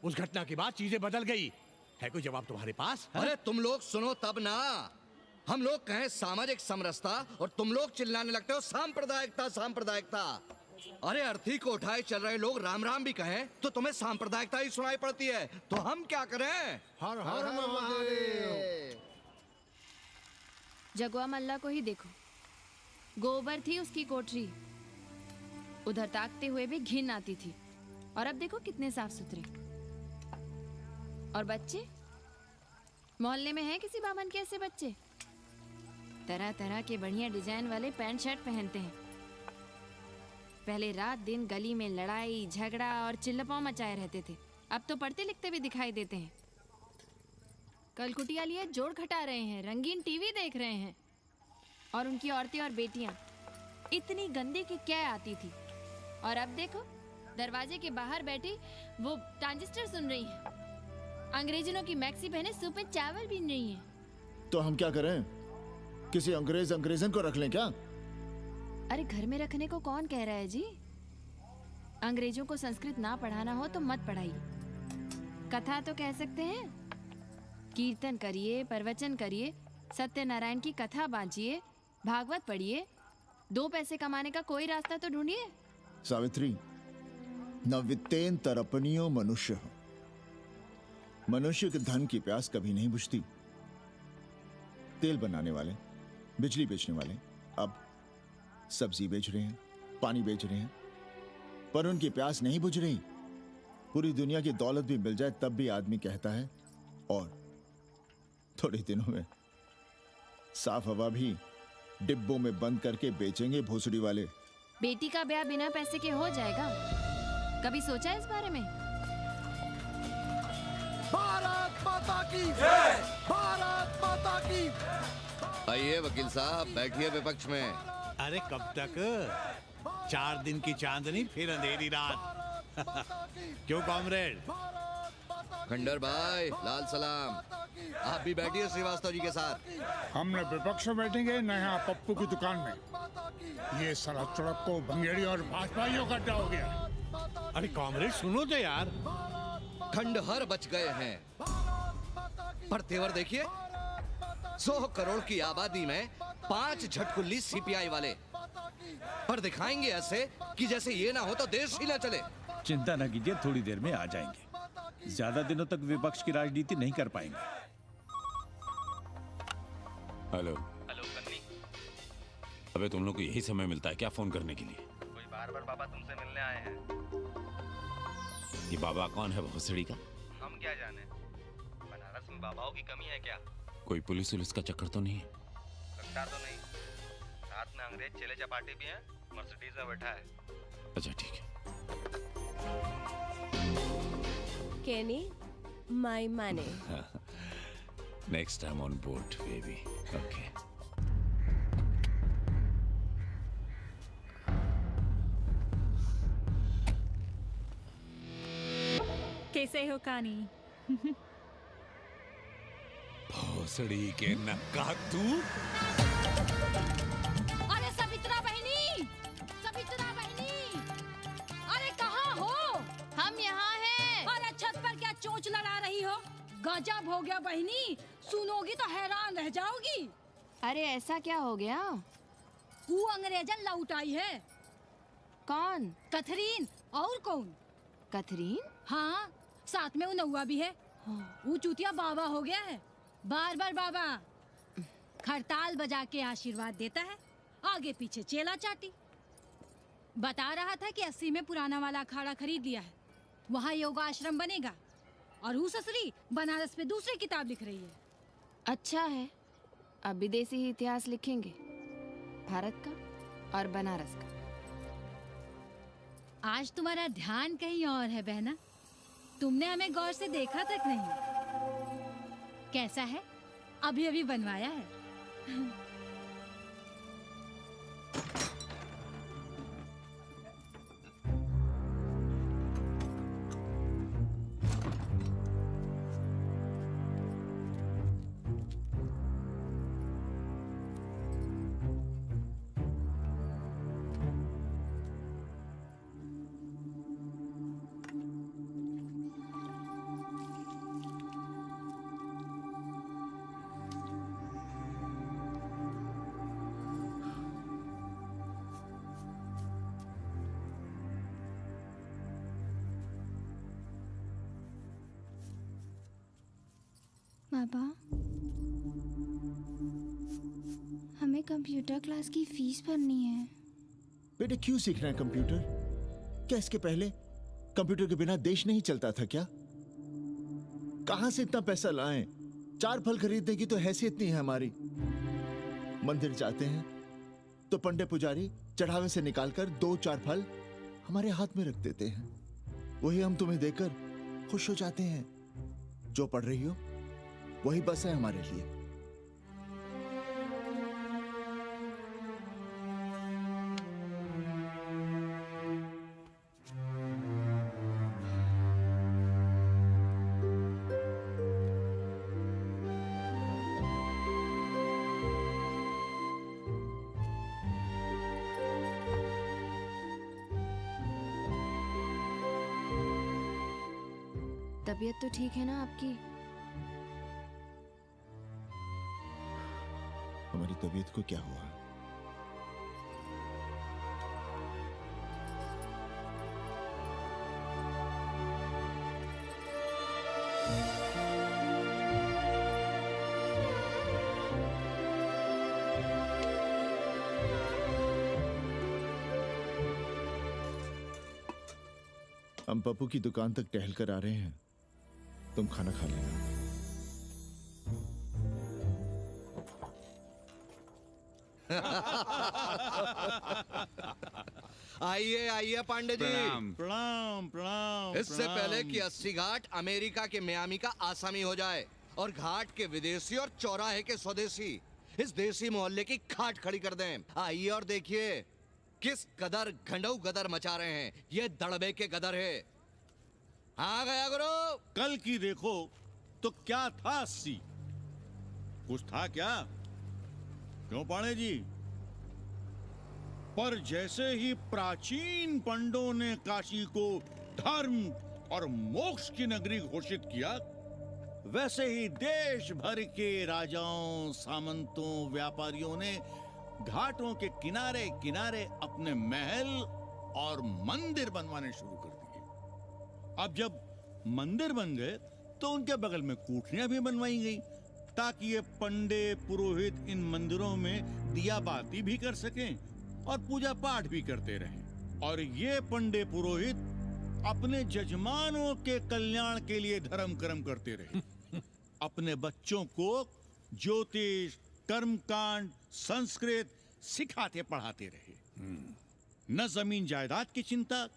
उस घटना के बाद चीजें बदल गई। है कोई जवाब तुम्हारे पास? अरे तुम लोग सुनो तब ना। हम लोग कहें सामाजिक समरसता और तुम लोग चिल्लाने लगते हो सांप्रदायिकता सांप्रदायिकता। अरे अर्थी को उठाए चल रहे लोग राम राम भी कहें तो तुम्हें सांप्रदायिकता ही सुनाई पड़ती है। तो हम क्या करें? हर हर महादेव। जगवा मल्ला को ही देखो, गोबर थी उसकी कोठरी, उधर ताकते हुए भी घिन आती थी। और अब देखो कितने साफ सुथरे। और बच्चे, मोहल्ले में हैं किसी बामन के ऐसे बच्चे? तरह तरह के बढ़िया डिजाइन वाले पैंट शर्ट पहनते हैं। पहले रात दिन गली में लड़ाई झगड़ा और चिल्लपाव मचाए रहते थे, अब तो पढ़ते लिखते भी दिखाई देते हैं। कल कुटिया लिए जोड़ घटा रहे हैं, रंगीन टीवी देख रहे हैं। और उनकी औरतें और बेटियां इतनी गंदी की क्या आती थी। और अब देखो दरवाजे के बाहर बैठी वो ट्रांजिस्टर सुन रही है। अंग्रेजनों की मैक्सी पहने सूप में चावल भी नहीं है। तो हम क्या करें? किसी अंग्रेजन को रख लें क्या? अरे घर में रखने को कौन कह रहा है जी? अंग्रेजों को संस्कृत ना पढ़ाना हो तो मत पढ़ाइए। कथा तो कह सकते हैं, कीर्तन करिए, प्रवचन करिए, सत्यनारायण की कथा बांचिए, भागवत पढ़िए। 2 पैसे कमाने का कोई रास्ता तो ढूंढिए। सावित्री, न वित्तेन तरपनियो मनुष्य। मनुष्य के धन की प्यास कभी नहीं बुझती। तेल बनाने वाले, बिजली बेचने वाले अब सब्जी बेच रहे हैं, पानी बेच रहे हैं, पर उनकी प्यास नहीं बुझ रही। पूरी दुनिया की दौलत भी मिल जाए तब भी आदमी कहता है और थोड़े दिनों में साफ हवा भी डिब्बों में बंद करके बेचेंगे भोसड़ी वाले। बेटी का ब्याह बिना पैसे के हो जाएगा? कभी सोचा इस बारे में? भारत माता की जय! भारत माता की। आइए वकील साहब, बैठिए विपक्ष में। अरे कब तक? 4 दिन की चांदनी फिर अंधेरी रात। क्यों कॉमरेड? खंडर भाई, लाल सलाम। आप भी बैठिए श्रीवास्तव जी के साथ। हम न विपक्ष में बैठेंगे न यहाँ पप्पू की दुकान में। ये सारा चुड़क को भंगेड़ी और भाजपाइयों का अड्डा हो गया। अरे कॉमरेड सुनो तो यार। खंडहर बच गए हैं, पर तेवर देखिए, 100 करोड़ की आबादी में 5 झटकुल्ली सीपीआई वाले। पर दिखाएंगे ऐसे कि जैसे ये ना हो तो देश ही ना चले। चिंता न कीजिए, थोड़ी देर में आ जाएंगे। ज्यादा दिनों तक विपक्ष की राजनीति नहीं कर पाएंगे। हेलो। हेलो कन्नी। अबे तुम लोग को यही समय मिलता है क्या फोन करने के लिए? कोई बात बार बार बाबा तुमसे मिलने आए हैं। ये बाबा कौन है भोसड़ी का? हम क्या जाने, बनारस में बाबाओं की कमी है क्या? कोई पुलिस उलिस का चक्कर तो नहीं है? लगता तो नहीं। साथ में अंग्रेज चेले चपाटी भी हैं, मर्सिडीज में बैठा है। अच्छा ठीक है। Kenny, my money. Next time on board, baby. Okay. कैसे हो कानी? भोसड़ी के नक्का तू? अरे सवित्रा बहनी, सवित्रा बहनी, अरे कहाँ हो? हम यहाँ हैं। अरे छत पर क्या चोंच लड़ा रही हो? गजब हो गया बहनी, सुनोगी तो हैरान रह जाओगी। अरे ऐसा क्या हो गया? वो अंग्रेजन लौट आई है। कौन? कथरीन। और कौन? कथरीन? हाँ, साथ में वो नौवा भी है। वो चूतिया बाबा हो गया है। बार बार बाबा खड़ताल बजा के आशीर्वाद देता है, आगे पीछे चेला चाटी। बता रहा था कि 80 में पुराना वाला अखाड़ा खरीद लिया है, वहाँ योगा आश्रम बनेगा। और वो ससुरी बनारस पे दूसरी किताब लिख रही है। अच्छा है, अब विदेशी ही इतिहास लिखेंगे, भारत का और बनारस का। आज तुम्हारा ध्यान कहीं और है बहना, तुमने हमें गौर से देखा तक नहीं। कैसा है? अभी अभी बनवाया है। बाबा, हमें कंप्यूटर क्लास की फीस भरनी है। बेटे क्यों सीखना है कंप्यूटर? क्या इसके पहले कंप्यूटर के बिना देश नहीं चलता था क्या? कहां से इतना पैसा लाएं? 4 फल खरीदने की तो हैसियत नहीं है हमारी। मंदिर जाते हैं तो पंडे पुजारी चढ़ावे से निकालकर 2-4 फल हमारे हाथ में रख देते हैं, वही हम तुम्हें देकर खुश हो जाते हैं। जो पढ़ रही हो वही बस है हमारे लिए। तबीयत तो ठीक है ना आपकी? हमारी तबीयत को क्या हुआ? हम पप्पू की दुकान तक टहल कर आ रहे हैं, तुम खाना खा लेना। आइए आइए पांडे जी। प्रणाम प्रणाम प्रणाम। इससे पहले कि 80 घाट अमेरिका के मियामी का आसामी हो जाए और घाट के विदेशी और चौराहे के स्वदेशी इस देसी मोहल्ले की खाट खड़ी कर दें, आइए और देखिए किस कदर घंडऊ गदर मचा रहे हैं ये दड़बे के गदर है। हाँ गया गुरु। कल की देखो तो क्या था 80? कुछ था क्या? क्यों पांडे जी? पर जैसे ही प्राचीन पंडों ने काशी को धर्म और मोक्ष की नगरी घोषित किया, वैसे ही देश भर के राजाओं, सामंतों, व्यापारियों ने घाटों के किनारे किनारे अपने महल और मंदिर बनवाने शुरू कर दिए। अब जब मंदिर बन गए तो उनके बगल में कोठरियां भी बनवाई गई ताकि ये पंडे पुरोहित इन मंदिरों में दिया बाती भी कर सकें और पूजा पाठ भी करते रहें। और ये पंडे पुरोहित अपने जजमानों के कल्याण के लिए धर्म कर्म करते रहे। अपने बच्चों को ज्योतिष, कर्मकांड, संस्कृत सिखाते पढ़ाते रहे। न जमीन जायदाद की चिंता,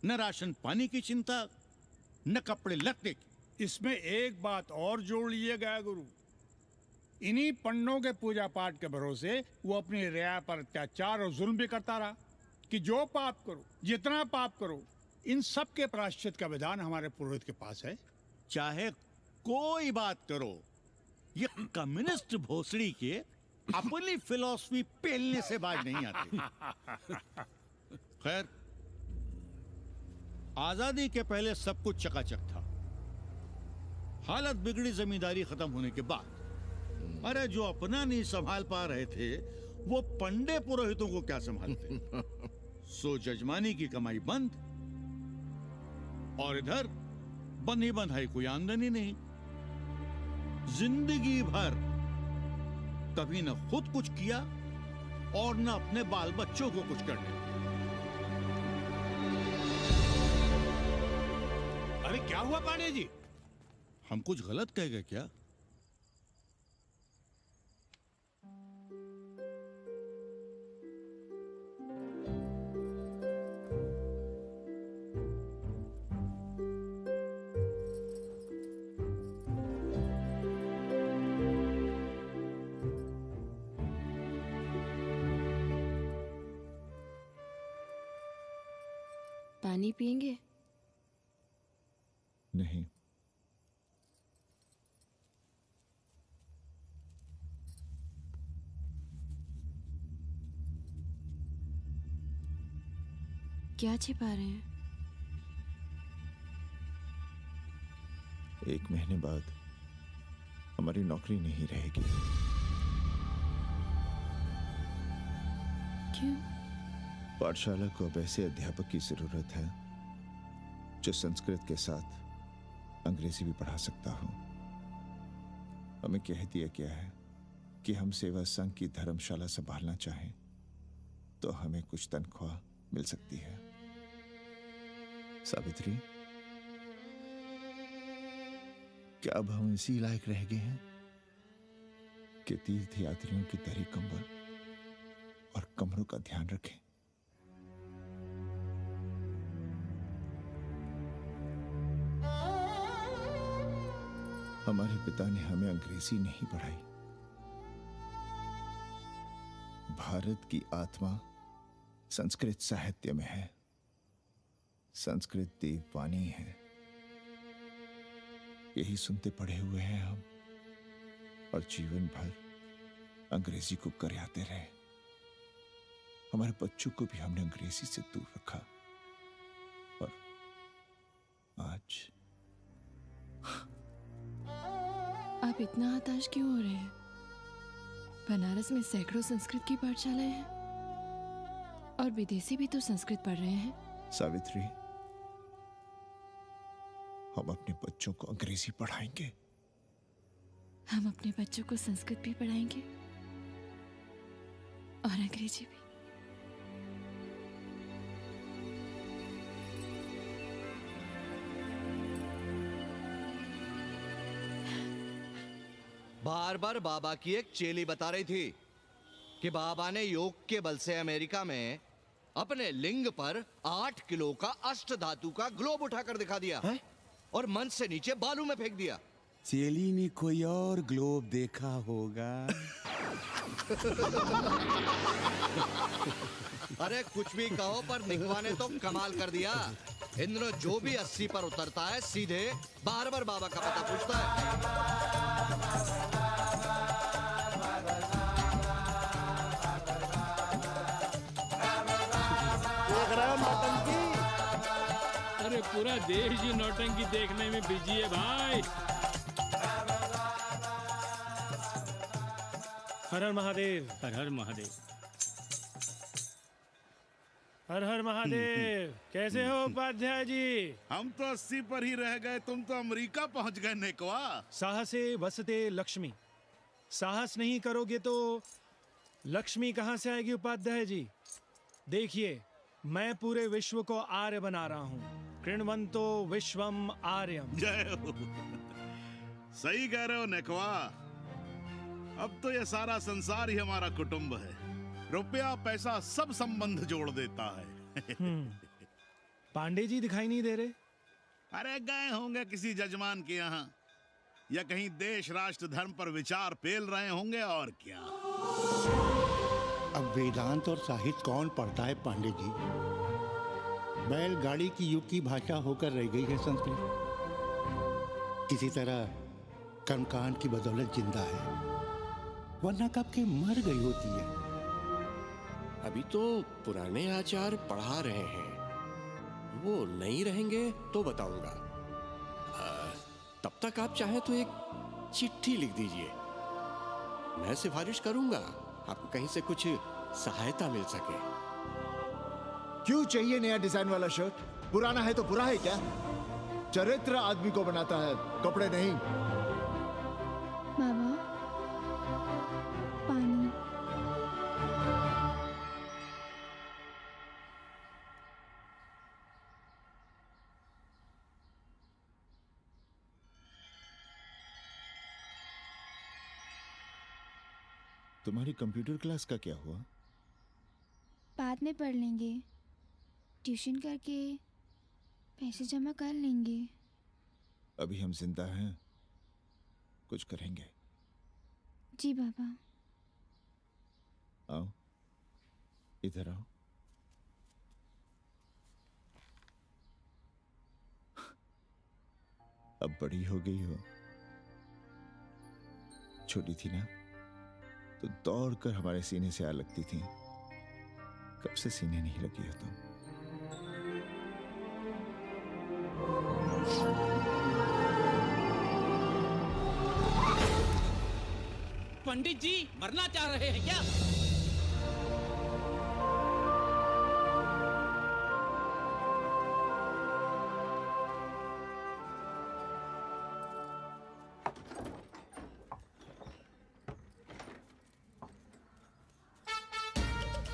न राशन पानी की चिंता, न कपड़े लत्ते की। इसमें एक बात और जोड़ लीजिएगा गुरु, इन्हीं पंडों के पूजा पाठ के भरोसे वो अपनी रिया पर अत्याचार और जुल्म भी करता रहा कि जो पाप करो, जितना पाप करो, इन सब के प्रायश्चित का विधान हमारे पुरोहित के पास है। चाहे कोई बात करो, ये कम्युनिस्ट भोसड़ी के अपनी फिलॉसफी पेलने से बाज नहीं आते। खैर, आजादी के पहले सब कुछ चकाचक था। हालत बिगड़ी जमींदारी खत्म होने के बाद। अरे जो अपना नहीं संभाल पा रहे थे वो पंडे पुरोहितों को क्या संभालते। सो जजमानी की कमाई बंद, और इधर बंधी बंधाई कोई आमदनी नहीं। जिंदगी भर कभी न खुद कुछ किया और न अपने बाल बच्चों को कुछ करने। अरे क्या हुआ पांडे जी? हम कुछ गलत कह गए क्या? पानी पिएंगे? नहीं। क्या छिपा रहे हैं? 1 महीने बाद हमारी नौकरी नहीं रहेगी। क्यों? पाठशाला को अब ऐसे अध्यापक की जरूरत है जो संस्कृत के साथ अंग्रेजी भी पढ़ा सकता हो। हमें कह दिया गया है कि हम सेवा संघ की धर्मशाला संभालना चाहें तो हमें कुछ तनख्वाह मिल सकती है। सावित्री, क्या अब हम इसी लायक रह गए हैं कि तीर्थ यात्रियों की दरी कंबल और कमरों का ध्यान रखें? हमारे पिता ने हमें अंग्रेजी नहीं पढ़ाई। भारत की आत्मा संस्कृत साहित्य में है। संस्कृत देववाणी है। यही सुनते पढ़े हुए हैं हम, और जीवन भर अंग्रेजी को करियाते रहे। हमारे बच्चों को भी हमने अंग्रेजी से दूर रखा, और आज आप इतना हताश क्यों हो रहे हैं? बनारस में सैकड़ों संस्कृत की पाठशालाएं हैं और विदेशी भी तो संस्कृत पढ़ रहे हैं। सावित्री, हम अपने बच्चों को अंग्रेजी पढ़ाएंगे। हम अपने बच्चों को संस्कृत भी पढ़ाएंगे और अंग्रेजी भी। बार बार बाबा की एक चेली बता रही थी कि बाबा ने योग के बल से अमेरिका में अपने लिंग पर 8 किलो का अष्ट धातु का ग्लोब उठाकर दिखा दिया है? और मंच से नीचे बालू में फेंक दिया। चेली ने कोई और ग्लोब देखा होगा। अरे कुछ भी कहो, पर निकवा ने तो कमाल कर दिया। इंद्र जो भी 80 पर उतरता है सीधे बार बार बाबा का पता पूछता है। अरे पूरा देश ही नौटंकी देखने में बिजी है भाई। हर हर महादेव। हर हर महादेव। हर हर महादेव। कैसे हो उपाध्याय जी? हम तो 80 पर ही रह गए, तुम तो अमेरिका पहुंच गए नेकवा। साहसे वसते लक्ष्मी। साहस नहीं करोगे तो लक्ष्मी कहाँ से आएगी उपाध्याय जी? देखिए, मैं पूरे विश्व को आर्य बना रहा हूँ। कृण्वन्तो विश्वम आर्यम। जय हो। सही कह रहे हो नेकवा। अब तो ये सारा संसार ही हमारा कुटुंब है। रुपया पैसा सब संबंध जोड़ देता है। पांडे जी दिखाई नहीं दे रहे? अरे गए होंगे किसी जजमान के यहाँ, या कहीं देश राष्ट्र धर्म पर विचार पेल रहे होंगे, और क्या। अब वेदांत और साहित्य कौन पढ़ता है पांडे जी? बैलगाड़ी की युग की भाषा होकर रह गई है संस्कृत। किसी तरह कर्मकांड की बदौलत जिंदा है, वरना कब के मर गई होती है। अभी तो पुराने आचार पढ़ा रहे हैं, वो नहीं रहेंगे तो बताऊंगा। तब तक आप चाहें तो एक चिट्ठी लिख दीजिए, मैं सिफारिश करूंगा, आपको कहीं से कुछ सहायता मिल सके। क्यों चाहिए नया डिजाइन वाला शर्ट? पुराना है तो बुरा है क्या? चरित्र आदमी को बनाता है, कपड़े नहीं। बाबा, पानी। तुम्हारी कंप्यूटर क्लास का क्या हुआ? बाद में पढ़ लेंगे, ट्यूशन करके पैसे जमा कर लेंगे। अभी हम जिंदा हैं, कुछ करेंगे। जी बाबा। आओ, इधर आओ। अब बड़ी हो गई हो। छोटी थी ना तो दौड़कर हमारे सीने से आ लगती थी। कब से सीने नहीं लगी हो तुम? पंडित जी मरना चाह रहे हैं क्या?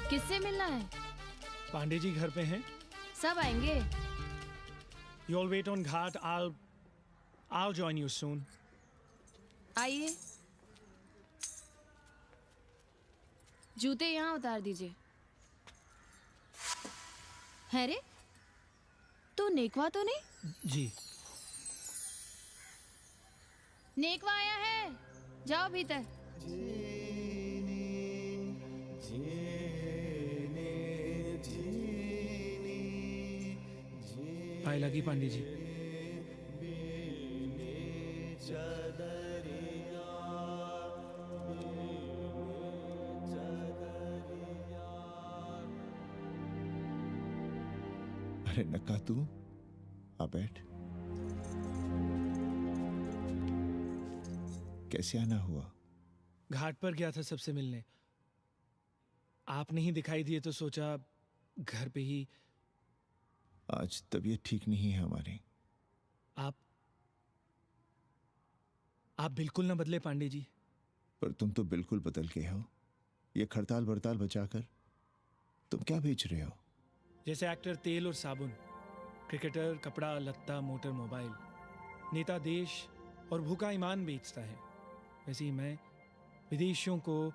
किससे मिलना है? पांडे जी घर पे हैं। सब आएंगे। You all wait on Ghat. I'll join you soon. आइए। जूते यहाँ उतार दीजिए। है रे, तू नेकवा तो नहीं? जी। नेकवा आया है, जाओ भीतर। पाए लगी पांडे जी। अरे नक्का तू आ बैठ। कैसे आना हुआ? घाट पर गया था सबसे मिलने। आप नहीं दिखाई दिए तो सोचा घर पे ही। आज तबीयत ठीक नहीं है हमारी। आप बिल्कुल ना बदले पांडे जी। पर तुम तो बिल्कुल बदल गए हो। ये खड़ताल बड़ताल बचाकर तुम क्या बेच रहे हो? जैसे एक्टर तेल और साबुन, क्रिकेटर कपड़ा लत्ता मोटर मोबाइल, नेता देश और भूखा ईमान बेचता है, वैसे ही मैं विदेशियों को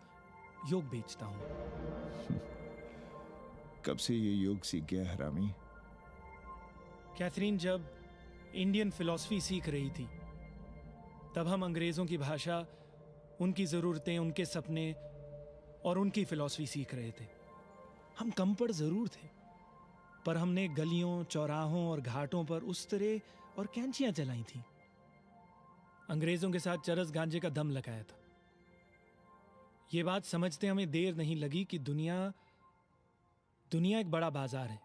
योग बेचता हूँ। कब से ये योग सीख गया हरामी? कैथरीन जब इंडियन फिलॉसफी सीख रही थी तब हम अंग्रेजों की भाषा, उनकी ज़रूरतें, उनके सपने और उनकी फिलॉसफी सीख रहे थे। हम कम पढ़ जरूर थे, पर हमने गलियों, चौराहों और घाटों पर उस्तरे और कैंचियां चलाई थी। अंग्रेजों के साथ चरस गांजे का दम लगाया था। ये बात समझते हमें देर नहीं लगी कि दुनिया एक बड़ा बाजार है।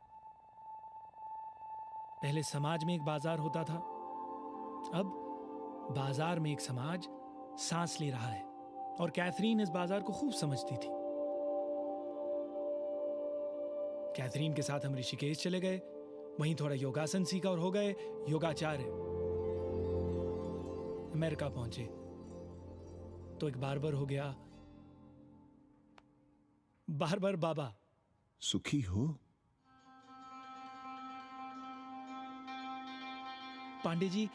पहले समाज में एक बाजार होता था, अब बाजार में एक समाज सांस ले रहा है, और कैथरीन इस बाजार को खूब समझती थी। कैथरीन के साथ हम ऋषिकेश चले गए, वहीं थोड़ा योगासन सीखा और हो गए योगाचार्य। अमेरिका पहुंचे तो एक बार्बर हो गया। बार्बर बाबा। सुखी हो? पांडे जी,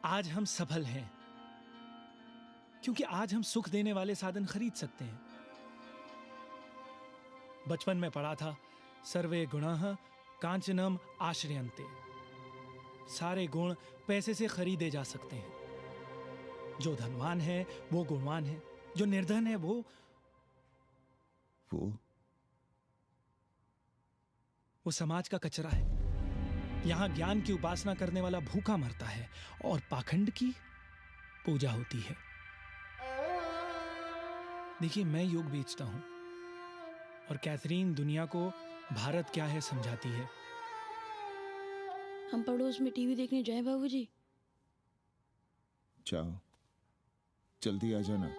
आज हम सफल हैं क्योंकि आज हम सुख देने वाले साधन खरीद सकते हैं। बचपन में पढ़ा था, सर्वे गुणाः कांचनम आश्रयन्ते। सारे गुण पैसे से खरीदे जा सकते हैं। जो धनवान है वो गुणवान है, जो निर्धन है वो समाज का कचरा है। यहां ज्ञान की उपासना करने वाला भूखा मरता है और पाखंड की पूजा होती है। देखिए, मैं योग बेचता हूं और कैथरीन दुनिया को भारत क्या है समझाती है। हम पड़ोस में टीवी देखने जाएं बाबूजी? जाओ, जल्दी आ जाना।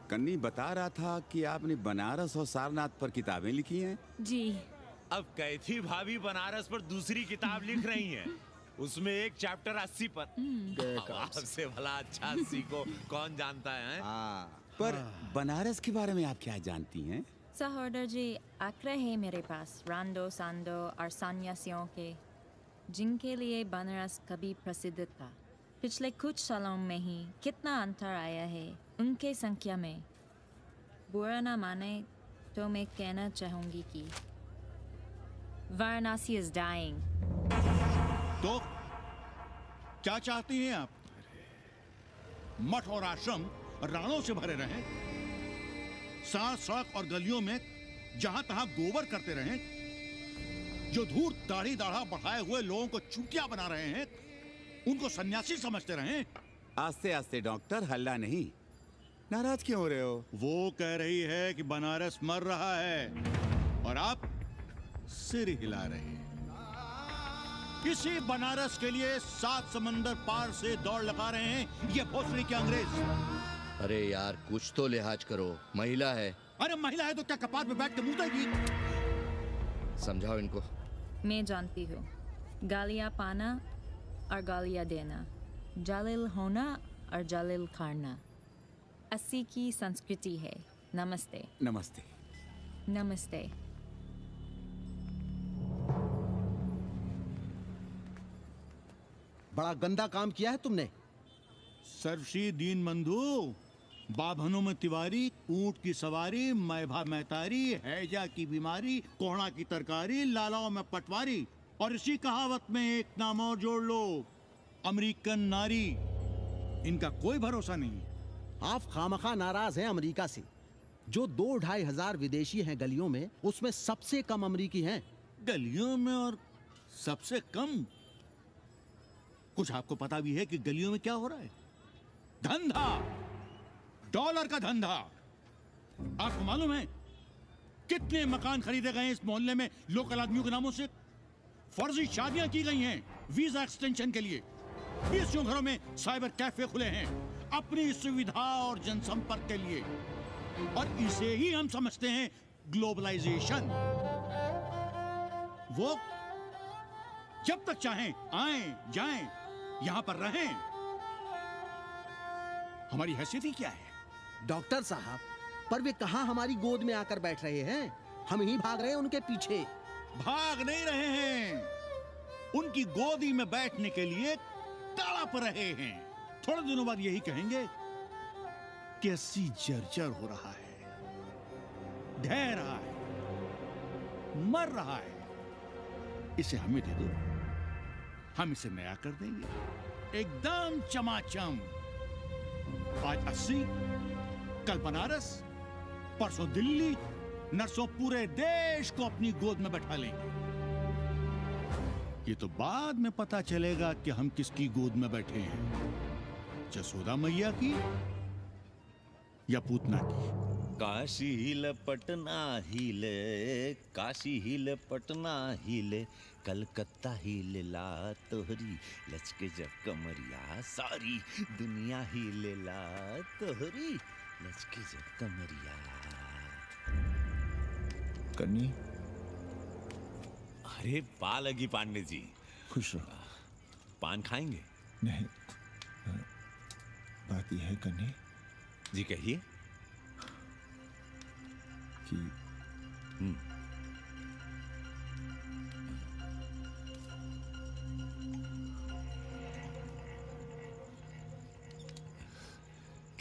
कन्नी बता रहा था कि आपने बनारस और सारनाथ पर किताबें लिखी हैं। जी। अब कैथी भाभी बनारस पर दूसरी किताब लिख रही हैं। उसमें एक चैप्टर 80 पर। आपसे भला अच्छा 80 को कौन जानता है? पर बनारस के बारे में आप क्या जानती हैं? सहोदर जी, आंकड़े हैं मेरे पास रांडो सांडो और सन्यासियों के, जिनके लिए बनारस कभी प्रसिद्ध था। पिछले कुछ सालों में ही कितना अंतर आया है उनके संख्या में। बुरा ना माने तो मैं कहना चाहूंगी कि वाराणसी is dying। तो क्या चाहती हैं आप? मठ और आश्रम राणों से भरे रहें, सड़क सड़क और गलियों में जहां तहां गोबर करते रहें, जो धूर्त दाढ़ी दाढ़ा बढ़ाए हुए लोगों को चूतिया बना रहे हैं उनको सन्यासी समझते रहें। आस्ते आस्ते डॉक्टर, हल्ला नहीं। नाराज क्यों हो रहे हो? वो कह रही है कि बनारस मर रहा है और आप सिर हिला रहे हैं। इसी बनारस के लिए 7 समंदर पार से दौड़ लगा रहे हैं ये भोसड़ी के अंग्रेज। अरे यार, कुछ तो लिहाज करो, महिला है। अरे महिला है तो क्या कपाट पे बैठ के मुंह देगी? समझाओ इनको। मैं जानती हूँ, गालियाँ पाना और गालियाँ देना, जालिल होना और जालिल खाना 80 की संस्कृति है। नमस्ते। नमस्ते। नमस्ते। बड़ा गंदा काम किया है तुमने। सर्वश्री दीन बंधु, बाभनों में तिवारी, ऊंट की सवारी, मैभा मैतारी, हैजा की बीमारी, कोहड़ा की तरकारी, लालाओं में पटवारी, और इसी कहावत में एक नाम और जोड़ लो, अमेरिकन नारी। इनका कोई भरोसा नहीं। आप खामखा नाराज हैं अमेरिका से। जो 2-2.5 हजार विदेशी हैं गलियों में, उसमें सबसे कम अमेरिकी हैं। गलियों में और सबसे कम? कुछ आपको पता भी है कि गलियों में क्या हो रहा है? धंधा, डॉलर का धंधा। आपको मालूम है कितने मकान खरीदे गए इस मोहल्ले में लोकल आदमियों के नामों से? फर्जी शादियां की गई हैं वीजा एक्सटेंशन के लिए। 20 घरों में साइबर कैफे खुले हैं अपनी सुविधा और जनसंपर्क के लिए, और इसे ही हम समझते हैं ग्लोबलाइजेशन। वो जब तक चाहें आएं जाएं, यहां पर रहें। हमारी हैसियत ही क्या है? डॉक्टर साहब, पर वे कहां हमारी गोद में आकर बैठ रहे हैं? हम ही भाग रहे हैं उनके पीछे। भाग नहीं रहे हैं, उनकी गोदी में बैठने के लिए तड़प रहे हैं। थोड़े दिनों बाद यही कहेंगे कि 80 जर्जर हो रहा है, ढह रहा है, मर रहा है। इसे हमें दे दो, हम इसे नया कर देंगे, एकदम चमाचम। आज 80, कल बनारस, परसों दिल्ली, नरसों पूरे देश को अपनी गोद में बैठा लेंगे। ये तो बाद में पता चलेगा कि हम किसकी गोद में बैठे हैं, जसोदा मैया की या पूतना की। काशी हिले पटना हिले, काशी हिले पटना हिले, कलकत्ता हिले ला तोहरी लचके जब कमरिया, सारी दुनिया हिले ला तोहरी लचके जब कमरिया। कन्नी, अरे पा लगी पांडे जी। खुश रहो। पान खाएंगे? नहीं, बात यह है कन्नी जी, कहिए। कि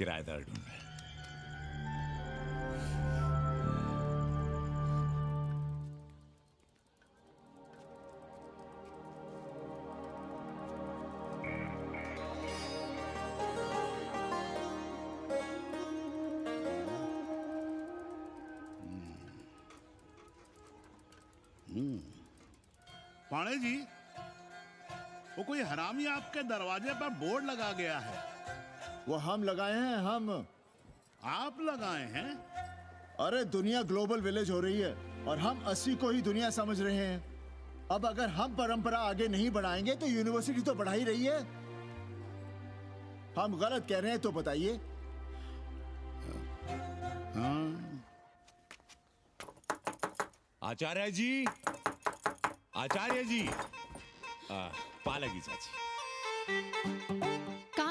किराएदार ढूंढ रहे हैं। पाणे जी, वो कोई हरामी आपके दरवाजे पर बोर्ड लगा गया है। वो हम लगाए हैं, हम। आप लगाए हैं? अरे दुनिया ग्लोबल विलेज हो रही है और हम 80 को ही दुनिया समझ रहे हैं। अब अगर हम परंपरा आगे नहीं बढ़ाएंगे तो यूनिवर्सिटी तो बढ़ा ही रही है। हम गलत कह रहे हैं तो बताइए। आचार्य जी, आचार्य जी, पालकी चाची।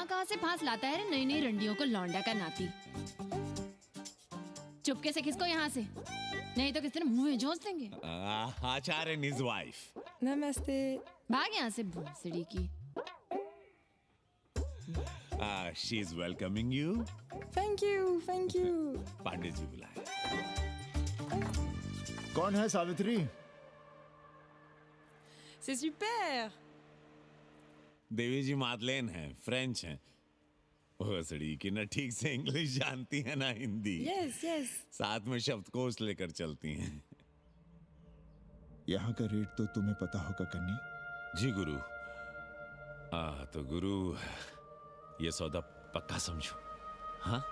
कहाँ से फांस लाता है रे नई नई रंडियों को, लौंडा का नाती। चुपके से खिसको यहाँ से, नहीं तो किस तरह मुंह में जोश देंगे। आचार्य and his wife। नमस्ते। भाग यहाँ से भोसड़ी की। She is welcoming you। Thank you, thank you। Pandey ji बुलाए। कौन है सावित्री? C'est super। देवी जी मादलेन हैं, फ्रेंच हैं। भोसड़ी की ना ठीक से इंग्लिश जानती है ना हिंदी। Yes, yes। साथ में शब्दकोश लेकर चलती हैं। यहाँ का रेट तो तुम्हें पता होगा कन्नी। जी गुरु। तो गुरु, ये सौदा पक्का समझो। हाँ?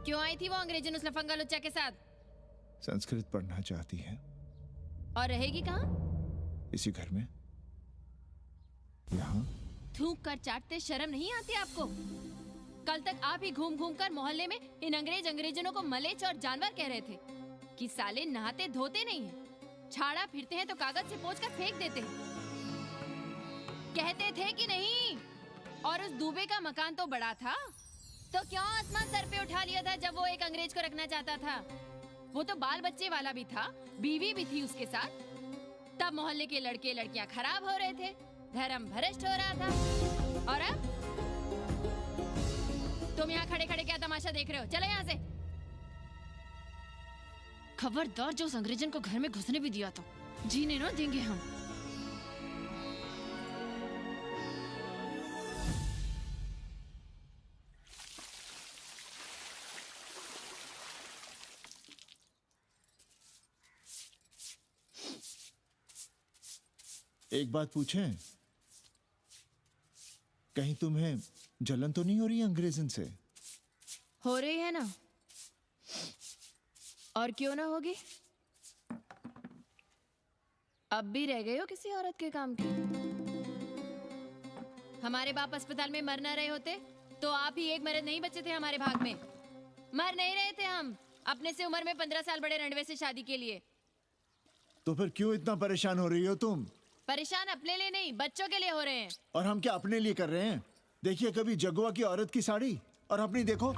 क्यों आई थी वो अंग्रेजन उस लफंगा लुच्चा के साथ? संस्कृत पढ़ना चाहती है। और रहेगी कहाँ? इसी घर में, यहाँ। थूक कर चाटते शर्म नहीं आती आपको? कल तक आप ही घूम घूम कर मोहल्ले में इन अंग्रेजनों को मलेच और जानवर कह रहे थे कि साले नहाते धोते नहीं हैं, छाड़ा फिरते हैं तो कागज से पोंछ कर फेंक देते हैं। कहते थे कि नहीं? और उस दूबे का मकान तो बड़ा था, तो क्यों आसमान सर पे उठा लिया था जब वो एक अंग्रेज को रखना चाहता था? वो तो बाल बच्चे वाला भी था, बीवी भी थी उसके साथ। तब मोहल्ले के लड़के लड़कियां खराब हो रहे थे, धर्म भ्रष्ट हो रहा था। और अब तुम यहाँ खड़े खड़े क्या तमाशा देख रहे हो? चलो यहाँ से। खबरदार, जो उस अंग्रेजन को घर में घुसने भी दिया तो जीने ना देंगे हम। एक बात पूछें, कहीं तुम्हें जलन तो नहीं हो रही अंग्रेजन से? हो रही है ना, और क्यों ना होगी? अब भी रह गए हो किसी औरत के काम की? हमारे बाप अस्पताल में मर ना रहे होते तो आप ही एक मर्द नहीं बचे थे हमारे भाग में। मर नहीं रहे थे हम अपने से उम्र में 15 साल बड़े रंडवे से शादी के लिए। तो फिर क्यों इतना परेशान हो रही हो तुम? परेशान अपने लिए नहीं, बच्चों के लिए हो रहे हैं। और हम क्या अपने लिए कर रहे हैं? देखिए कभी जगुआ की औरत की साड़ी और अपनी देखो,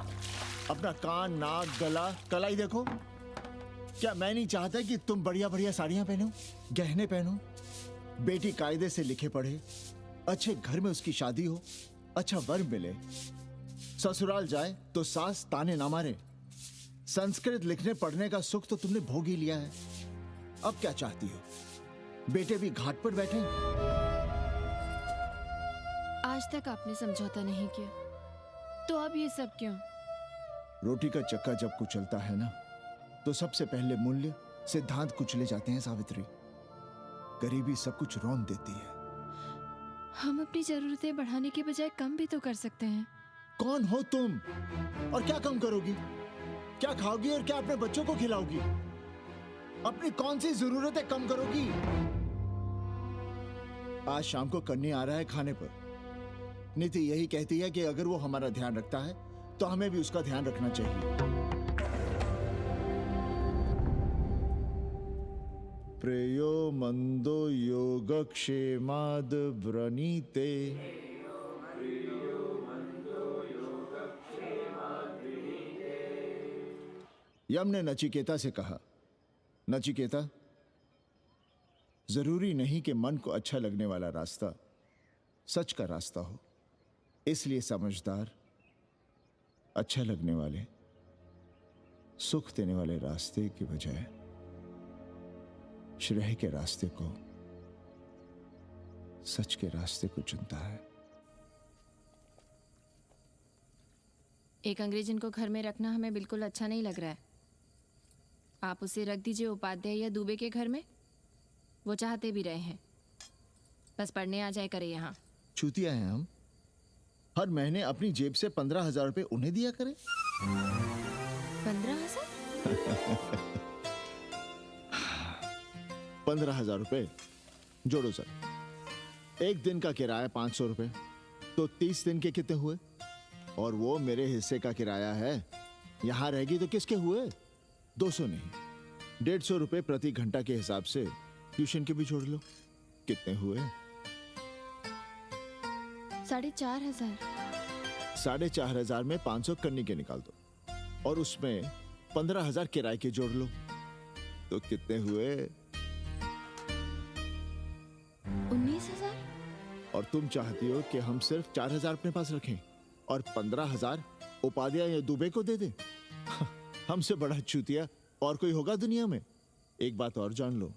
अपना कान, नाक, गला, कलाई देखो। क्या मैं नहीं चाहता कि तुम बढ़िया बढ़िया साड़ियां पहनो, गहने पहनो, बेटी कायदे से लिखे पढ़े, अच्छे घर में उसकी शादी हो, अच्छा वर मिले, ससुराल जाए तो सास ताने ना मारे। संस्कृत लिखने पढ़ने का सुख तो तुमने भोग ही लिया है, अब क्या चाहती हो? बेटे भी घाट पर बैठे। आज तक आपने समझौता नहीं किया, तो अब ये सब क्यों? रोटी का चक्का जब कुचलता है ना, तो सबसे पहले मूल्य सिद्धांत कुचले जाते हैं सावित्री। गरीबी सब कुछ रौंद देती है। हम अपनी जरूरतें बढ़ाने के बजाय कम भी तो कर सकते हैं। कौन हो तुम और क्या कम करोगी? क्या खाओगी और क्या अपने बच्चों को खिलाओगी? अपनी कौन सी जरूरतें कम करोगी? आज शाम को कन्नी आ रहा है खाने पर। नीति यही कहती है कि अगर वो हमारा ध्यान रखता है तो हमें भी उसका ध्यान रखना चाहिए। प्रेयो मंदो योगक्षेमाद व्रणीते। यम ने नचिकेता से कहा, नचिकेता, जरूरी नहीं कि मन को अच्छा लगने वाला रास्ता सच का रास्ता हो। इसलिए समझदार, अच्छा लगने वाले, सुख देने वाले रास्ते की बजाय श्रेय के रास्ते को, सच के रास्ते को चुनता है। एक अंग्रेजन को घर में रखना हमें बिल्कुल अच्छा नहीं लग रहा है। आप उसे रख दीजिए उपाध्याय या दुबे के घर में, वो चाहते भी रहे हैं, बस पढ़ने आ जाए करे यहाँ। चूतिया हैं हम, हर महीने अपनी जेब से 15,000 रुपए उन्हें दिया करें। 15,000? 15,000 रुपए जोड़ो सर। एक दिन का किराया 500 रुपए, तो 30 दिन के कितने हुए? और वो मेरे हिस्से का किराया है। यहां रहेगी तो किसके हुए? 200 नहीं, 150 रुपए प्रति घंटा के हिसाब से ट्यूशन के भी जोड़ लो। कितने हुए? 4,500। 4,500 में 500 कन्नी के निकाल दो और उसमें 15,000 किराए के जोड़ लो, तो कितने हुए? 19,000। और तुम चाहती हो कि हम सिर्फ 4,000 अपने पास रखें और 15,000 उपाध्याय या दुबे को दे दें? हमसे बड़ा चूतिया और कोई होगा दुनिया में? एक बात और जान लो,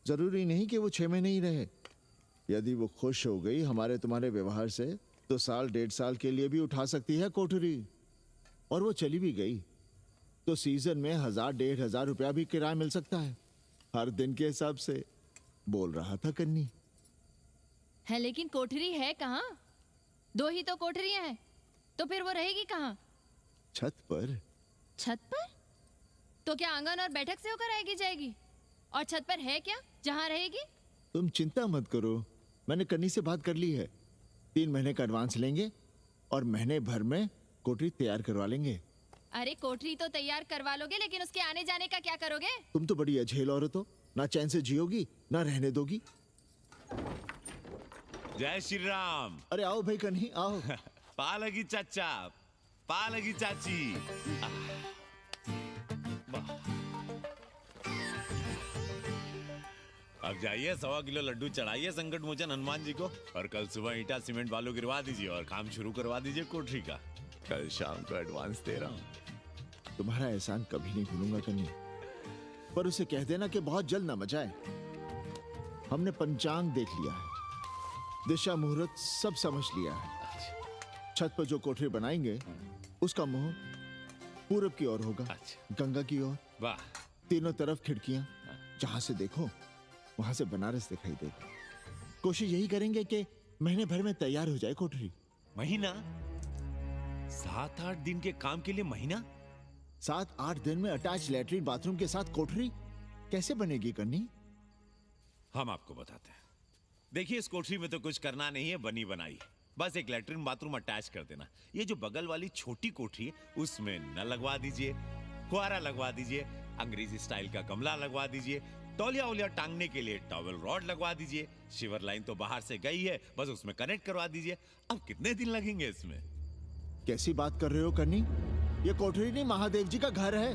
जरूरी नहीं कि वो 6 महीने ही रहे। यदि वो खुश हो गई हमारे तुम्हारे व्यवहार से, तो साल 1.5 साल के लिए भी उठा सकती है कोठरी। और वो चली भी गई तो सीजन में 1,000-1,500 रुपया भी किराया मिल सकता है, हर दिन के हिसाब से। बोल रहा था कन्नी। है लेकिन कोठरी है कहाँ? 2 ही तो कोठरियां हैं, तो फिर वो रहेगी कहाँ? छत पर। छत पर? तो क्या आंगन और बैठक से होकर आएगी जाएगी? और छत पर है क्या जहाँ रहेगी? तुम चिंता मत करो, मैंने कन्नी से बात कर ली है। 3 महीने का एडवांस लेंगे और महीने भर में कोठरी तैयार करवा लेंगे। अरे कोठरी तो तैयार करवा लोगे, लेकिन उसके आने जाने का क्या करोगे? तुम तो बड़ी अझेल औरत हो, ना चैन से जियोगी ना रहने दोगी। जय श्री राम। अरे आओ भाई कन्ही आओ। पालगी चाचा, पालगी चाची। अब जाइए 1.25 किलो लड्डू चढ़ाइए संकट मोचन हनुमान जी को, और कल सुबह ईटा सीमेंट बालू गिरवा दीजिए और काम शुरू करवा दीजिए कोठरी का। कल शाम को एडवांस दे रहा हूँ। तुम्हारा एहसान कभी नहीं भूलूंगा कन्नी, पर उसे कह देना कि बहुत जल्द ना मचाए। हमने पंचांग देख लिया है, दिशा मुहूर्त सब समझ लिया है। छत पर जो कोठरी बनाएंगे उसका मुंह पूरब की ओर होगा, गंगा की ओर। वाह। तीनों तरफ खिड़कियां, जहां से देखो वहां से बनारस दिखाई देगा। कोशिश यही करेंगे कि महीने भर में तैयार हो जाए कोठरी। महीना? 7-8 दिन के काम के लिए महीना? 7-8 दिन में अटैच लैट्रिन बाथरूम के साथ कोठरी कैसे बनेगी कन्नी? हम आपको बताते हैं। देखिए, इस कोठरी में तो कुछ करना नहीं है, बनी बनाई। बस एक लैट्रिन बाथरूम अटैच कर देना। ये जो बगल वाली छोटी कोठरी है उसमें नल लगवा दीजिए, फुहारा लगवा दीजिए, अंग्रेजी स्टाइल का गमला लगवा दीजिए, तौलिया उलिया टांगने के लिए टॉवल रॉड लगवा दीजिए। शिवर लाइन तो बाहर से गई है, बस उसमें कनेक्ट करवा दीजिए। अब कितने दिन लगेंगे इसमें? कैसी बात कर रहे हो कन्नी? ये कोठरी नहीं, महादेव जी का घर है।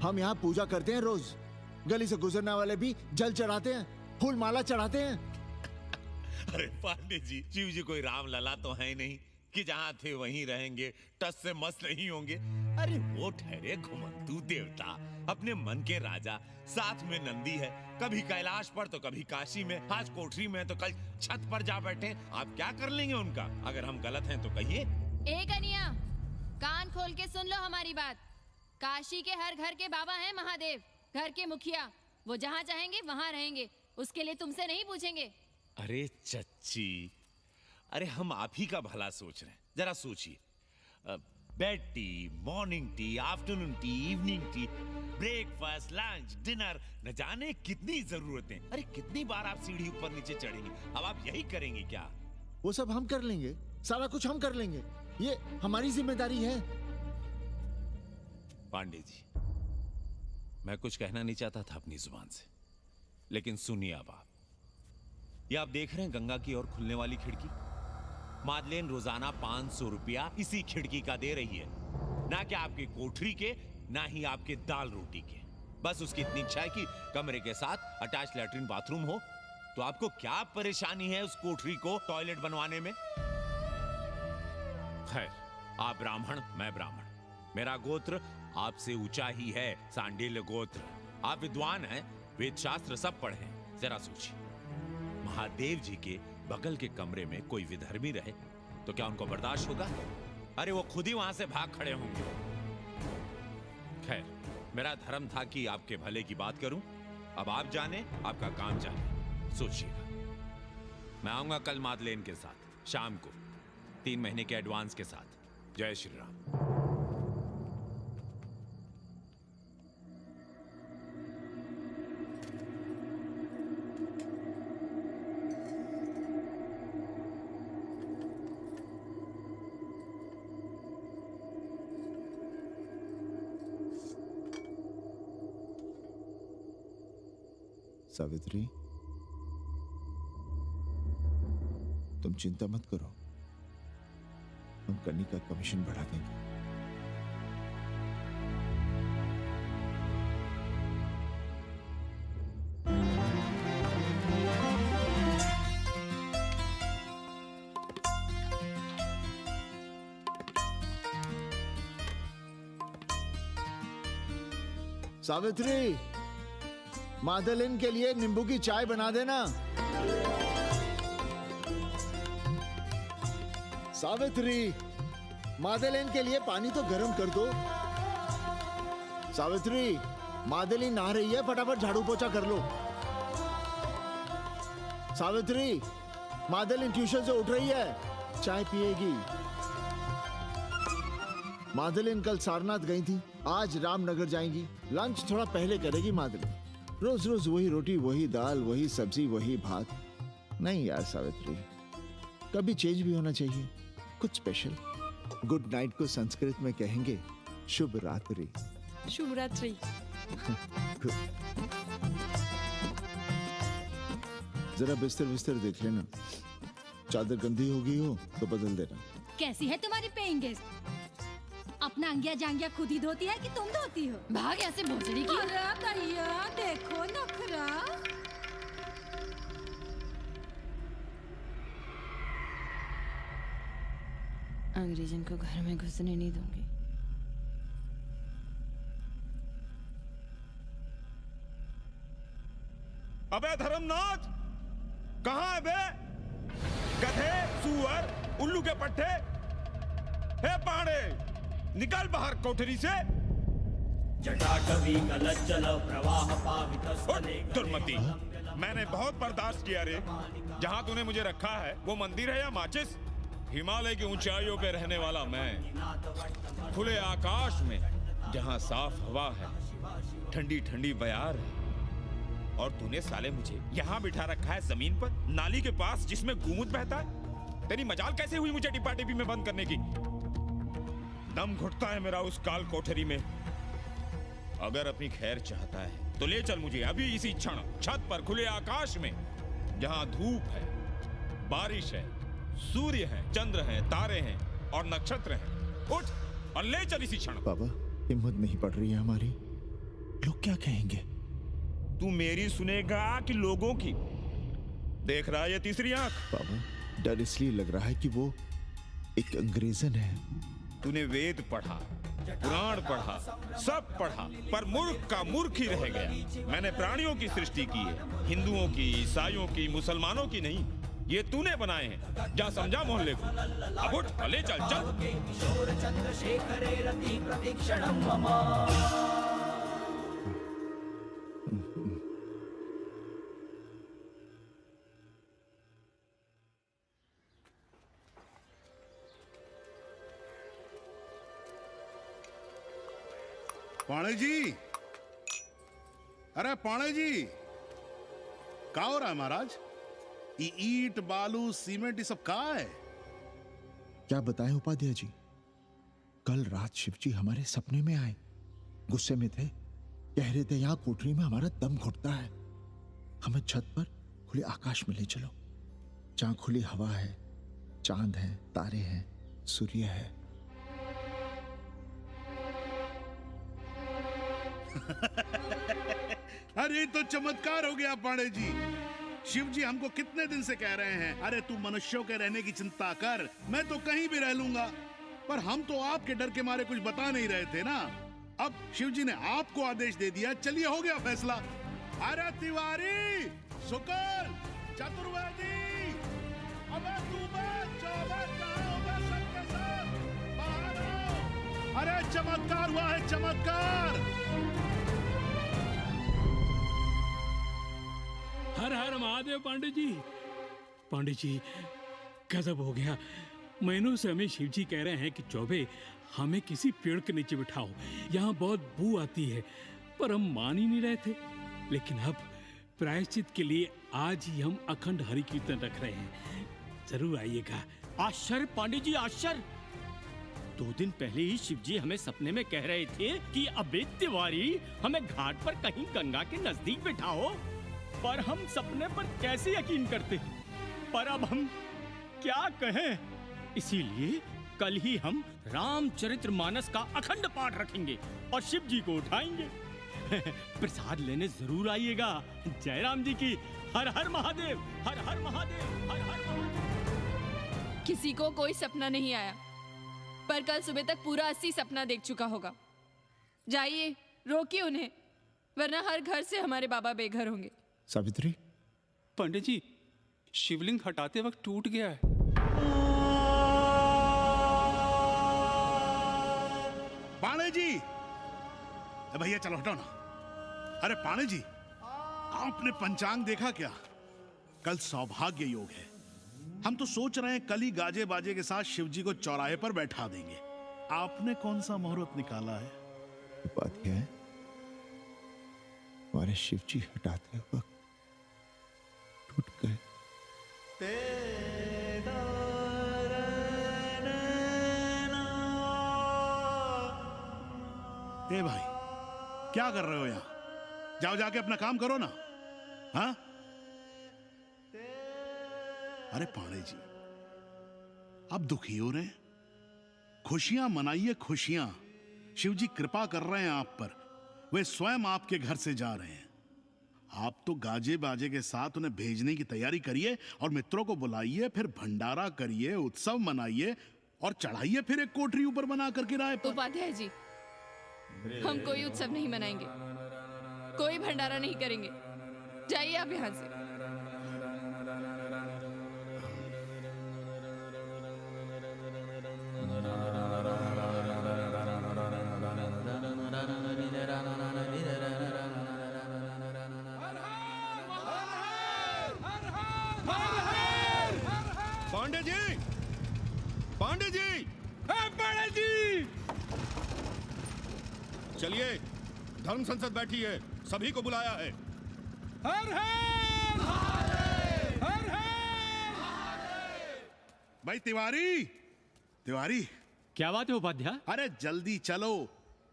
हम यहाँ पूजा करते हैं रोज। गली से गुजरने वाले भी जल चढ़ाते हैं, फूल माला चढ़ाते हैं। अरे पांडे जी, शिव जी कोई राम लला तो है नहीं कि जहां थे वहीं रहेंगे, टस से मस्त नहीं होंगे। अरे वो ठहरे घुमंतू देवता, अपने मन के राजा, साथ में नंदी है, कभी कैलाश पर तो कभी काशी में, आज कोठरी में तो कल छत पर जा बैठे। आप क्या कर लेंगे उनका? अगर हम गलत हैं तो कहिए। ए कन्या, कान खोल के सुन लो हमारी बात। काशी के हर घर के बाबा हैं महादेव, घर के मुखिया। वो जहाँ चाहेंगे वहाँ रहेंगे, उसके लिए तुमसे नहीं पूछेंगे। अरे चच्ची, अरे हम आप ही का भला सोच रहे हैं, जरा सोचिए। Bed tea, morning tea, afternoon T, evening tea, breakfast, lunch, dinner, न जाने कितनी जरूरतें। अरे कितनी बार आप सीढ़ी ऊपर नीचे चढ़ेंगे, अब आप यही करेंगे क्या? वो सब हम कर लेंगे, सारा कुछ हम कर लेंगे, ये हमारी जिम्मेदारी है। पांडे जी, मैं कुछ कहना नहीं चाहता था अपनी जुबान से, लेकिन सुनिए अब आप। ये आप देख रहे हैं गंगा की ओर खुलने वाली खिड़की? मादलेन रोजाना 500 रुपया इसी खिड़की का दे रही है, ना कि आपकी कोठरी के, ना ही आपके दाल रोटी के। बस उसकी इतनी इच्छा है कि कमरे के साथ अटैच लैट्रिन बाथरूम हो। तो आपको क्या परेशानी है उस कोठरी को टॉयलेट बनवाने में? खैर, आप ब्राह्मण, मैं ब्राह्मण, मेरा गोत्र आपसे ऊंचा ही है, सांडिल्य गोत्र। आप विद्वान हैं, वेद शास्त्र सब पढ़े हैं। जरा सोचिए, महादेव जी के बगल के कमरे में कोई विधर्मी रहे तो क्या उनको बर्दाश्त होगा? अरे वो खुद ही वहां से भाग खड़े होंगे। खैर, मेरा धर्म था कि आपके भले की बात करूं। अब आप जाने, आपका काम जाने। सोचिएगा, मैं आऊंगा कल मादलेन के साथ शाम को, 3 महीने के एडवांस के साथ। जय श्री राम। सावित्री, तुम चिंता मत करो, हम कन्नी का कमीशन बढ़ा देंगे। सावित्री, मादलिन के लिए नींबू की चाय बना देना। सावित्री, मादलिन के लिए पानी तो गर्म कर दो। सावित्री, मादलिन नहा रही है, फटाफट झाड़ू पोछा कर लो। सावित्री, मादलिन ट्यूशन से उठ रही है, चाय पिएगी। मादलिन कल सारनाथ गई थी, आज रामनगर जाएंगी। लंच थोड़ा पहले करेगी मादलिन। रोज रोज वही रोटी, वही दाल, वही सब्जी, वही भात। नहीं यार सावित्री, कभी चेंज भी होना चाहिए, कुछ स्पेशल। गुड नाइट को संस्कृत में कहेंगे शुभ रात्रि। शुभ रात्रि। जरा बिस्तर बिस्तर देख लेना, चादर गंदी हो गई हो तो बदल देना। कैसी है तुम्हारी पेइंग गेस्ट? अपना अंगिया जांगिया खुद ही धोती है कि तुम धोती हो? भाग ऐसे भोसड़ी की। अरे भैया देखो नखरा। अंग्रेजन को घर में घुसने नहीं दूंगी। अबे धर्मनाथ, कहाँ है बे? गधे, सुअर, उल्लू के पट्टे। हे पांडे, निकल बाहर कोठरी से। जटाटवी कलज्जल प्रवाह पावितस्थले। दुर्मति, मैंने बहुत बर्दाश्त किया रे। जहाँ तूने मुझे रखा है वो मंदिर है या माचिस? हिमालय की ऊंचाइयों पे रहने वाला मैं, खुले आकाश में जहाँ साफ हवा है, ठंडी ठंडी बयार है, और तूने साले मुझे यहाँ बिठा रखा है जमीन पर, नाली के पास जिसमें गोमूत्र बहता है। तेरी मजाल कैसे हुई मुझे डिब्बा डिब्बी में बंद करने की? दम घुटता है मेरा उस काल कोठरी में। अगर अपनी खैर चाहता है तो ले चल मुझे अभी इसी क्षण छत पर खुले आकाश में, जहां धूप है, बारिश है, सूर्य है, चंद्र है, तारे हैं और नक्षत्र हैं। उठ और ले चल इसी क्षण। बाबा, हिम्मत नहीं पड़ रही है हमारी, लोग क्या कहेंगे? तू मेरी सुनेगा कि लोगों की? देख रहा है ये तीसरी आंख? बाबा, डर इसलिए लग रहा है कि वो एक अंग्रेजन है। तूने वेद पढ़ा, पुराण पढ़ा, सब पढ़ा, पर मूर्ख का मूर्ख ही रह गया। मैंने प्राणियों की सृष्टि की है, हिंदुओं की, ईसाइयों की, मुसलमानों की नहीं। ये तूने बनाए हैं। जा समझा मोहल्ले को। अब उठ, ले चल चल। पाणे जी, अरे पाणे जी, क्या हो रहा है महाराज? ये ईंट, बालू, सीमेंट, ये सब कहाँ है? क्या बताएं उपाध्याय जी, कल रात शिवजी हमारे सपने में आए, गुस्से में थे, कह रहे थे यहाँ कोठरी में हमारा दम घुटता है, हमें छत पर खुले आकाश में ले चलो, जहाँ खुली हवा है, चांद है, तारे हैं, सूर्य है। अरे तो चमत्कार हो गया पांडे जी। शिव जी हमको कितने दिन से कह रहे हैं, अरे तू मनुष्यों के रहने की चिंता कर, मैं तो कहीं भी रह लूंगा। पर हम तो आपके डर के मारे कुछ बता नहीं रहे थे ना। अब शिव जी ने आपको आदेश दे दिया, चलिए हो गया फैसला। अरे तिवारी, शुक्ल, चतुर्वेदी, अबे तू सबके साथ बाहर आओ। अरे चमत्कार हुआ है, चमत्कार। हर हर महादेव पांडे जी। पांडे जी गजब हो गया। महीनों से हमें शिव जी कह रहे हैं कि चौबे हमें किसी पेड़ के नीचे बिठाओ, यहाँ बहुत बू आती है, पर हम मान ही नहीं रहे थे। लेकिन अब प्रायश्चित के लिए आज ही हम अखंड हरि कीर्तन रख रहे हैं, जरूर आइएगा। आश्चर्य पांडे जी, आश्चर्य। 2 दिन पहले ही शिव जी हमें सपने में कह रहे थे कि अबे तिवारी हमें घाट पर कहीं गंगा के नजदीक बिठाओ, पर हम सपने पर कैसे यकीन करते। पर अब हम क्या कहें, इसीलिए कल ही हम रामचरितमानस का अखंड पाठ रखेंगे और शिव जी को उठाएंगे। प्रसाद लेने जरूर आइएगा। जय राम जी की। हर हर महादेव, हर हर महादेव, हर हर महादेव। किसी को कोई सपना नहीं आया, पर कल सुबह तक पूरा 80 सपना देख चुका होगा। जाइए रोकिए उन्हें, वरना हर घर से हमारे बाबा बेघर होंगे। सावित्री, पंडित जी शिवलिंग हटाते वक्त टूट गया है। पाणे जी, भैया चलो हटो ना। अरे पाणे जी, आपने पंचांग देखा क्या? कल सौभाग्य योग है। हम तो सोच रहे हैं कल ही गाजे बाजे के साथ शिव जी को चौराहे पर बैठा देंगे। आपने कौन सा मुहूर्त निकाला है? बात यह है, हमारे शिव जी हटाते वक्त टूट गए। ए भाई, क्या कर रहे हो यहाँ? जाओ जाके अपना काम करो ना। हाँ? अरे पाणे जी, आप दुखी हो रहे हैं? खुशियां मनाइए, खुशियां। शिव जी कृपा कर रहे हैं आप पर। वे स्वयं आपके घर से जा रहे हैं। आप तो गाजे बाजे के साथ उन्हें भेजने की तैयारी करिए और मित्रों को बुलाइए, फिर भंडारा करिए, उत्सव मनाइए और चढ़ाइए फिर एक कोठरी ऊपर बना कर किराए पर। उपाध्याय जी, हम कोई उत्सव नहीं मनाएंगे, कोई भंडारा नहीं करेंगे। जाइए आप यहाँ से। पांडे जी, पांडे जी, पांडे जी, चलिए, धर्म संसद बैठी है, सभी को बुलाया है। हर हर हर हर। भाई तिवारी, तिवारी, क्या बात है उपाध्याय? अरे जल्दी चलो,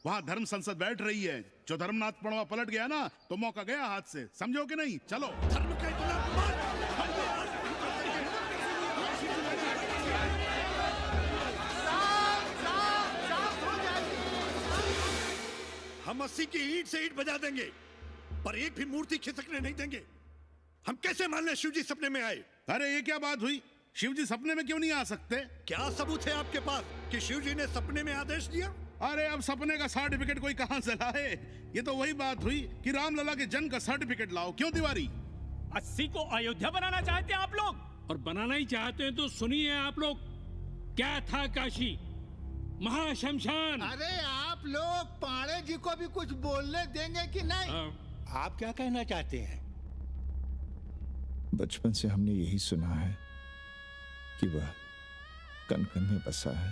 वहां धर्म संसद बैठ रही है। जो धर्मनाथ पड़वा पलट गया ना, तो मौका गया हाथ से, समझो कि नहीं? चलो। धर्म का हम 80 की ईंट से ईंट बजा देंगे, पर एक भी मूर्ति खिसकने नहीं देंगे। हम कैसे मान लें शिव जी सपने में आए? अरे ये क्या बात हुई? शिव जी सपने में क्यों नहीं आ सकते? क्या सबूत है आपके पास कि शिव जी ने सपने में आदेश दिया? अरे अब सपने का सर्टिफिकेट कोई कहां से लाए? ये तो वही बात हुई कि रामलला के जन्म का सर्टिफिकेट लाओ। क्यों तिवारी? 80 को अयोध्या बनाना चाहते हैं आप लोग? और बनाना ही चाहते हैं तो सुनिए आप लोग, क्या था काशी महाशमशान। अरे आप लोग पाणे जी को भी कुछ बोलने देंगे कि नहीं? आप क्या कहना चाहते हैं? बचपन से हमने यही सुना है कि वह कन कन में बसा है।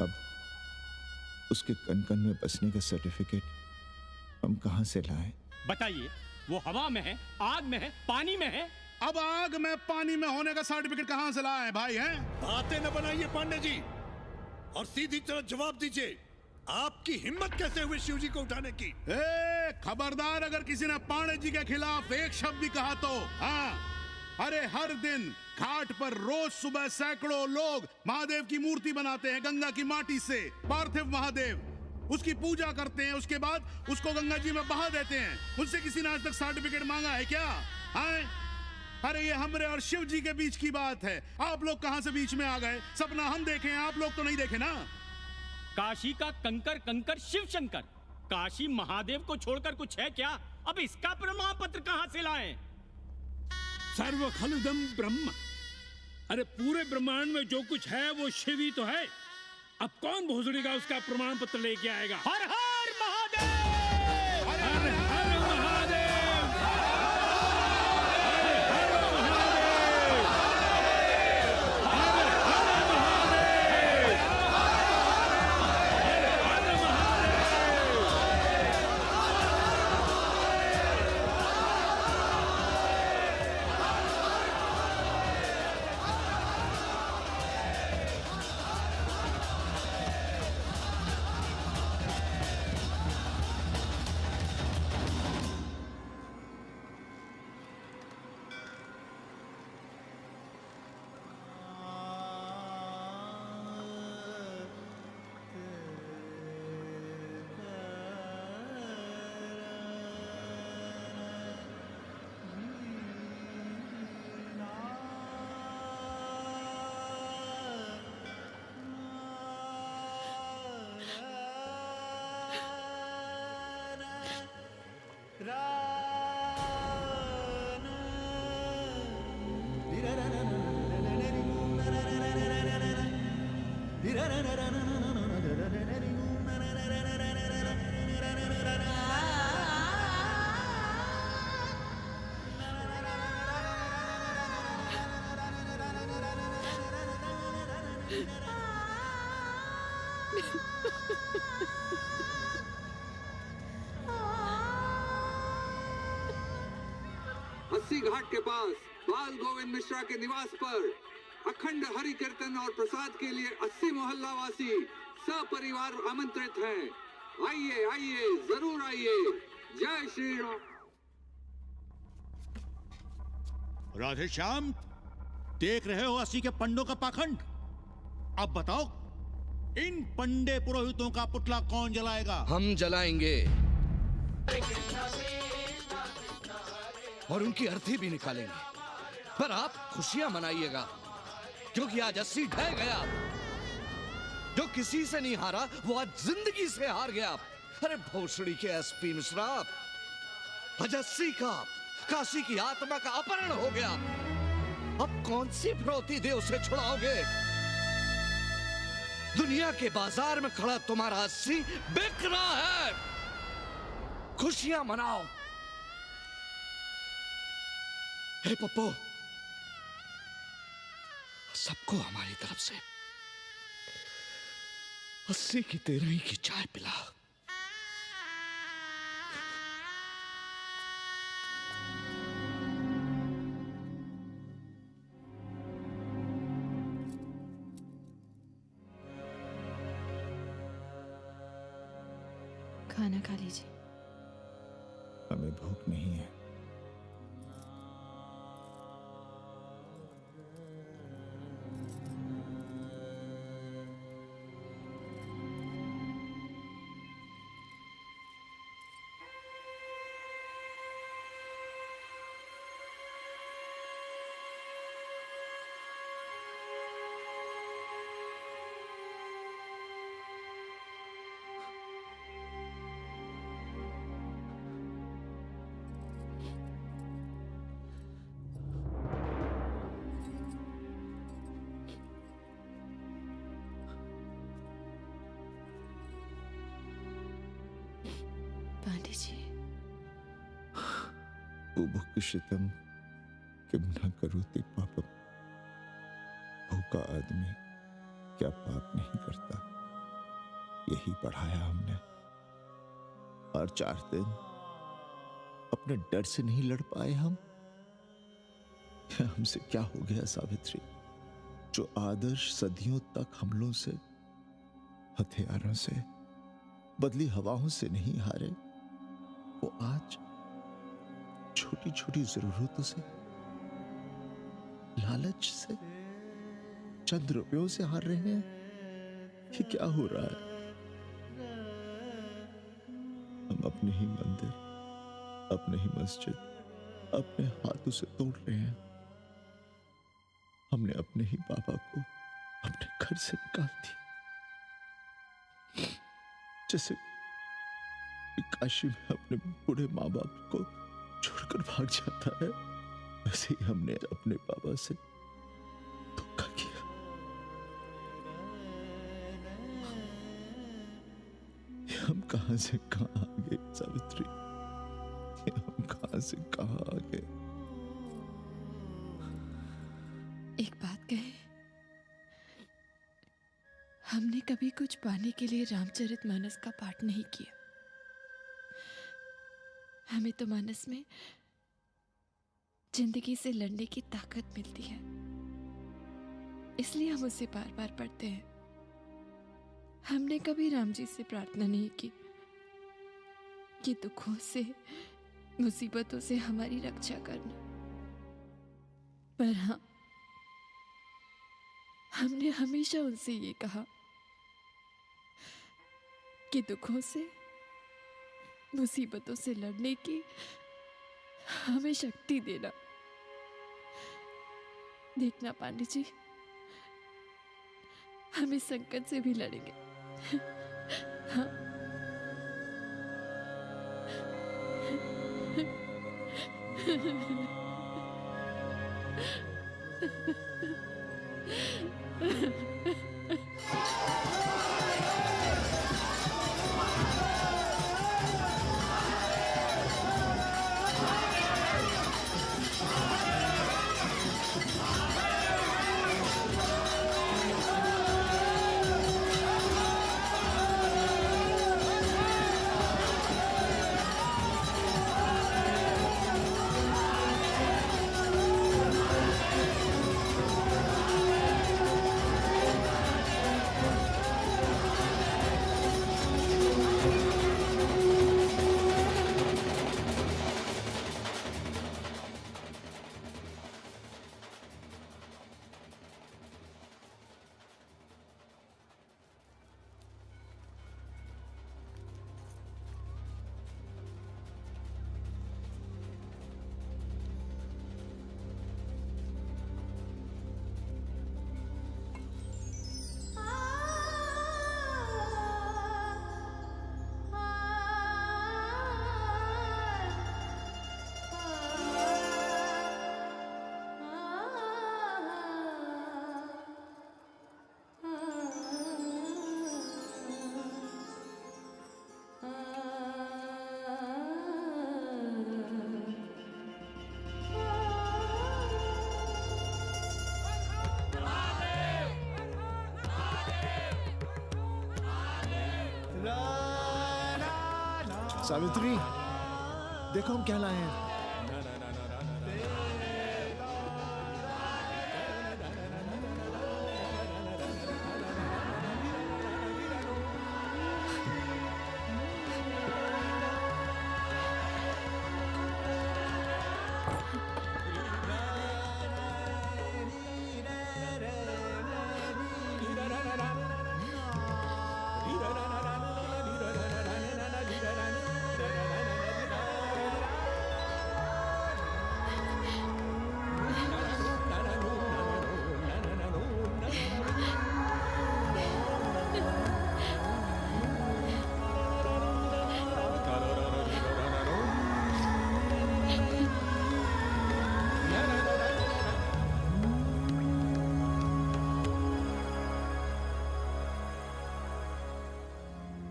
अब उसके कन कन में बसने का सर्टिफिकेट हम कहां से लाएं? बताइए, वो हवा में है, आग में है, पानी में है? अब आग में पानी में होने का सर्टिफिकेट कहां से लाए भाई? हैं? बातें न बनाइए पांडे जी, और सीधी तरह जवाब दीजिए। आपकी हिम्मत कैसे हुई शिव जी को उठाने की? खबरदार, अगर किसी ने पांडे जी के खिलाफ एक शब्द भी कहा तो। हाँ, अरे हर दिन घाट पर रोज सुबह सैकड़ों लोग महादेव की मूर्ति बनाते हैं गंगा की माटी से, पार्थिव महादेव। उसकी पूजा करते हैं, उसके बाद उसको गंगा जी में बहा देते हैं। उनसे किसी ने आज तक सर्टिफिकेट मांगा है क्या? हाँ? अरे ये हमरे और शिव जी के बीच की बात है। आप लोग कहां से बीच में आ गए? सपना हम देखे हैं, आप लोग तो नहीं देखे ना। काशी का कंकर कंकर शिव शंकर, काशी महादेव को छोड़कर कुछ है क्या? अब इसका प्रमाण पत्र कहां से लाएं? सर्व खलुदम ब्रह्म। अरे पूरे ब्रह्मांड में जो कुछ है वो शिव ही तो है। अब कौन भोसड़ी का उसका प्रमाण पत्र लेके आएगा? हर हर महादेव! हर हर महादेव! अस्सी घाट के पास बाल गोविंद मिश्रा के निवास पर अखंड हरि कीर्तन और प्रसाद के लिए 80 मोहल्ला वासी सपरिवार आमंत्रित हैं। आइए आइए, जरूर आइए। जय श्री राम। राधे श्याम, देख रहे हो 80 के पंडों का पाखंड? अब बताओ, इन पंडे पुरोहितों का पुतला कौन जलाएगा? हम जलाएंगे और उनकी अर्थी भी निकालेंगे। पर आप खुशियां मनाइएगा, क्योंकि आज 80 ढह गया। जो किसी से नहीं हारा वो आज जिंदगी से हार गया। अरे भोसड़ी के एसपी मिश्रा, आज 80 का काशी की आत्मा का अपहरण हो गया। अब कौन सी फिरौती दे उसे छुड़ाओगे? दुनिया के बाजार में खड़ा तुम्हारा 80 बिक रहा है। खुशियां मनाओ। हे पप्पू, सबको हमारी तरफ से 80 की 13 की चाय पिला। खाना खा लीजिए। हमें भूख नहीं है। पांडे जी, बुभुक्षितम किम न करोति पापम। भूखा आदमी क्या पाप नहीं करता, यही पढ़ाया हमने। और 4 दिन अपने डर से नहीं लड़ पाए हम। हमसे क्या हो गया सावित्री? जो आदर्श सदियों तक हमलों से, हथियारों से, बदली हवाओं से नहीं हारे, वो आज छोटी छोटी जरूरतों से, लालच से, चंद रुपयों से हार रहे हैं। ये क्या हो रहा है? अपने ही मंदिर, अपने ही मस्जिद अपने हाथों से तोड़ रहे हैं। हमने अपने ही बाबा को अपने घर से निकाल दिया। जैसे काशी में अपने बूढ़े माँ बाप को छोड़कर भाग जाता है, वैसे ही हमने अपने बाबा से धोखा किया। ये हम कहां से कहां आ गए सावित्री, ये हम कहां से कहां आ गए। एक बात कहे, हमने कभी कुछ पाने के लिए रामचरितमानस का पाठ नहीं किया। हमें तो मानस में जिंदगी से लड़ने की ताकत मिलती है, इसलिए हम उसे बार बार पढ़ते हैं। हमने कभी राम जी से प्रार्थना नहीं की कि दुखों से, मुसीबतों से हमारी रक्षा करना, पर हाँ, हमने हमेशा उनसे ये कहा कि दुखों से, मुसीबतों से लड़ने की हमें शक्ति देना। देखना पांडे जी, हम इस संकट से भी लड़ेंगे। हाँ। सावित्री, देखो हम क्या लाए हैं।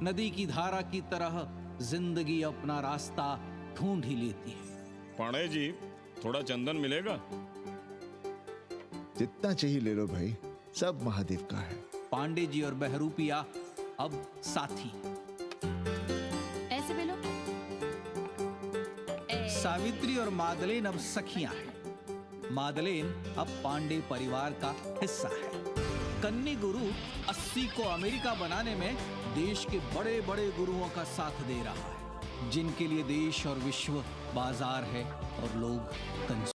नदी की धारा की तरह जिंदगी अपना रास्ता ढूंढ ही लेती है। पांडे जी, थोड़ा चंदन मिलेगा? जितना चाहिए ले लो भाई, सब महादेव का है। पांडे जी और बहरूपिया अब साथी। ऐसे बेलो। सावित्री और मादलेन अब सखियां हैं। मादलेन अब पांडे परिवार का हिस्सा है। कन्नी गुरु 80 को अमेरिका बनाने में देश के बड़े बड़े गुरुओं का साथ दे रहा है, जिनके लिए देश और विश्व बाजार है और लोग कंज्यूमर।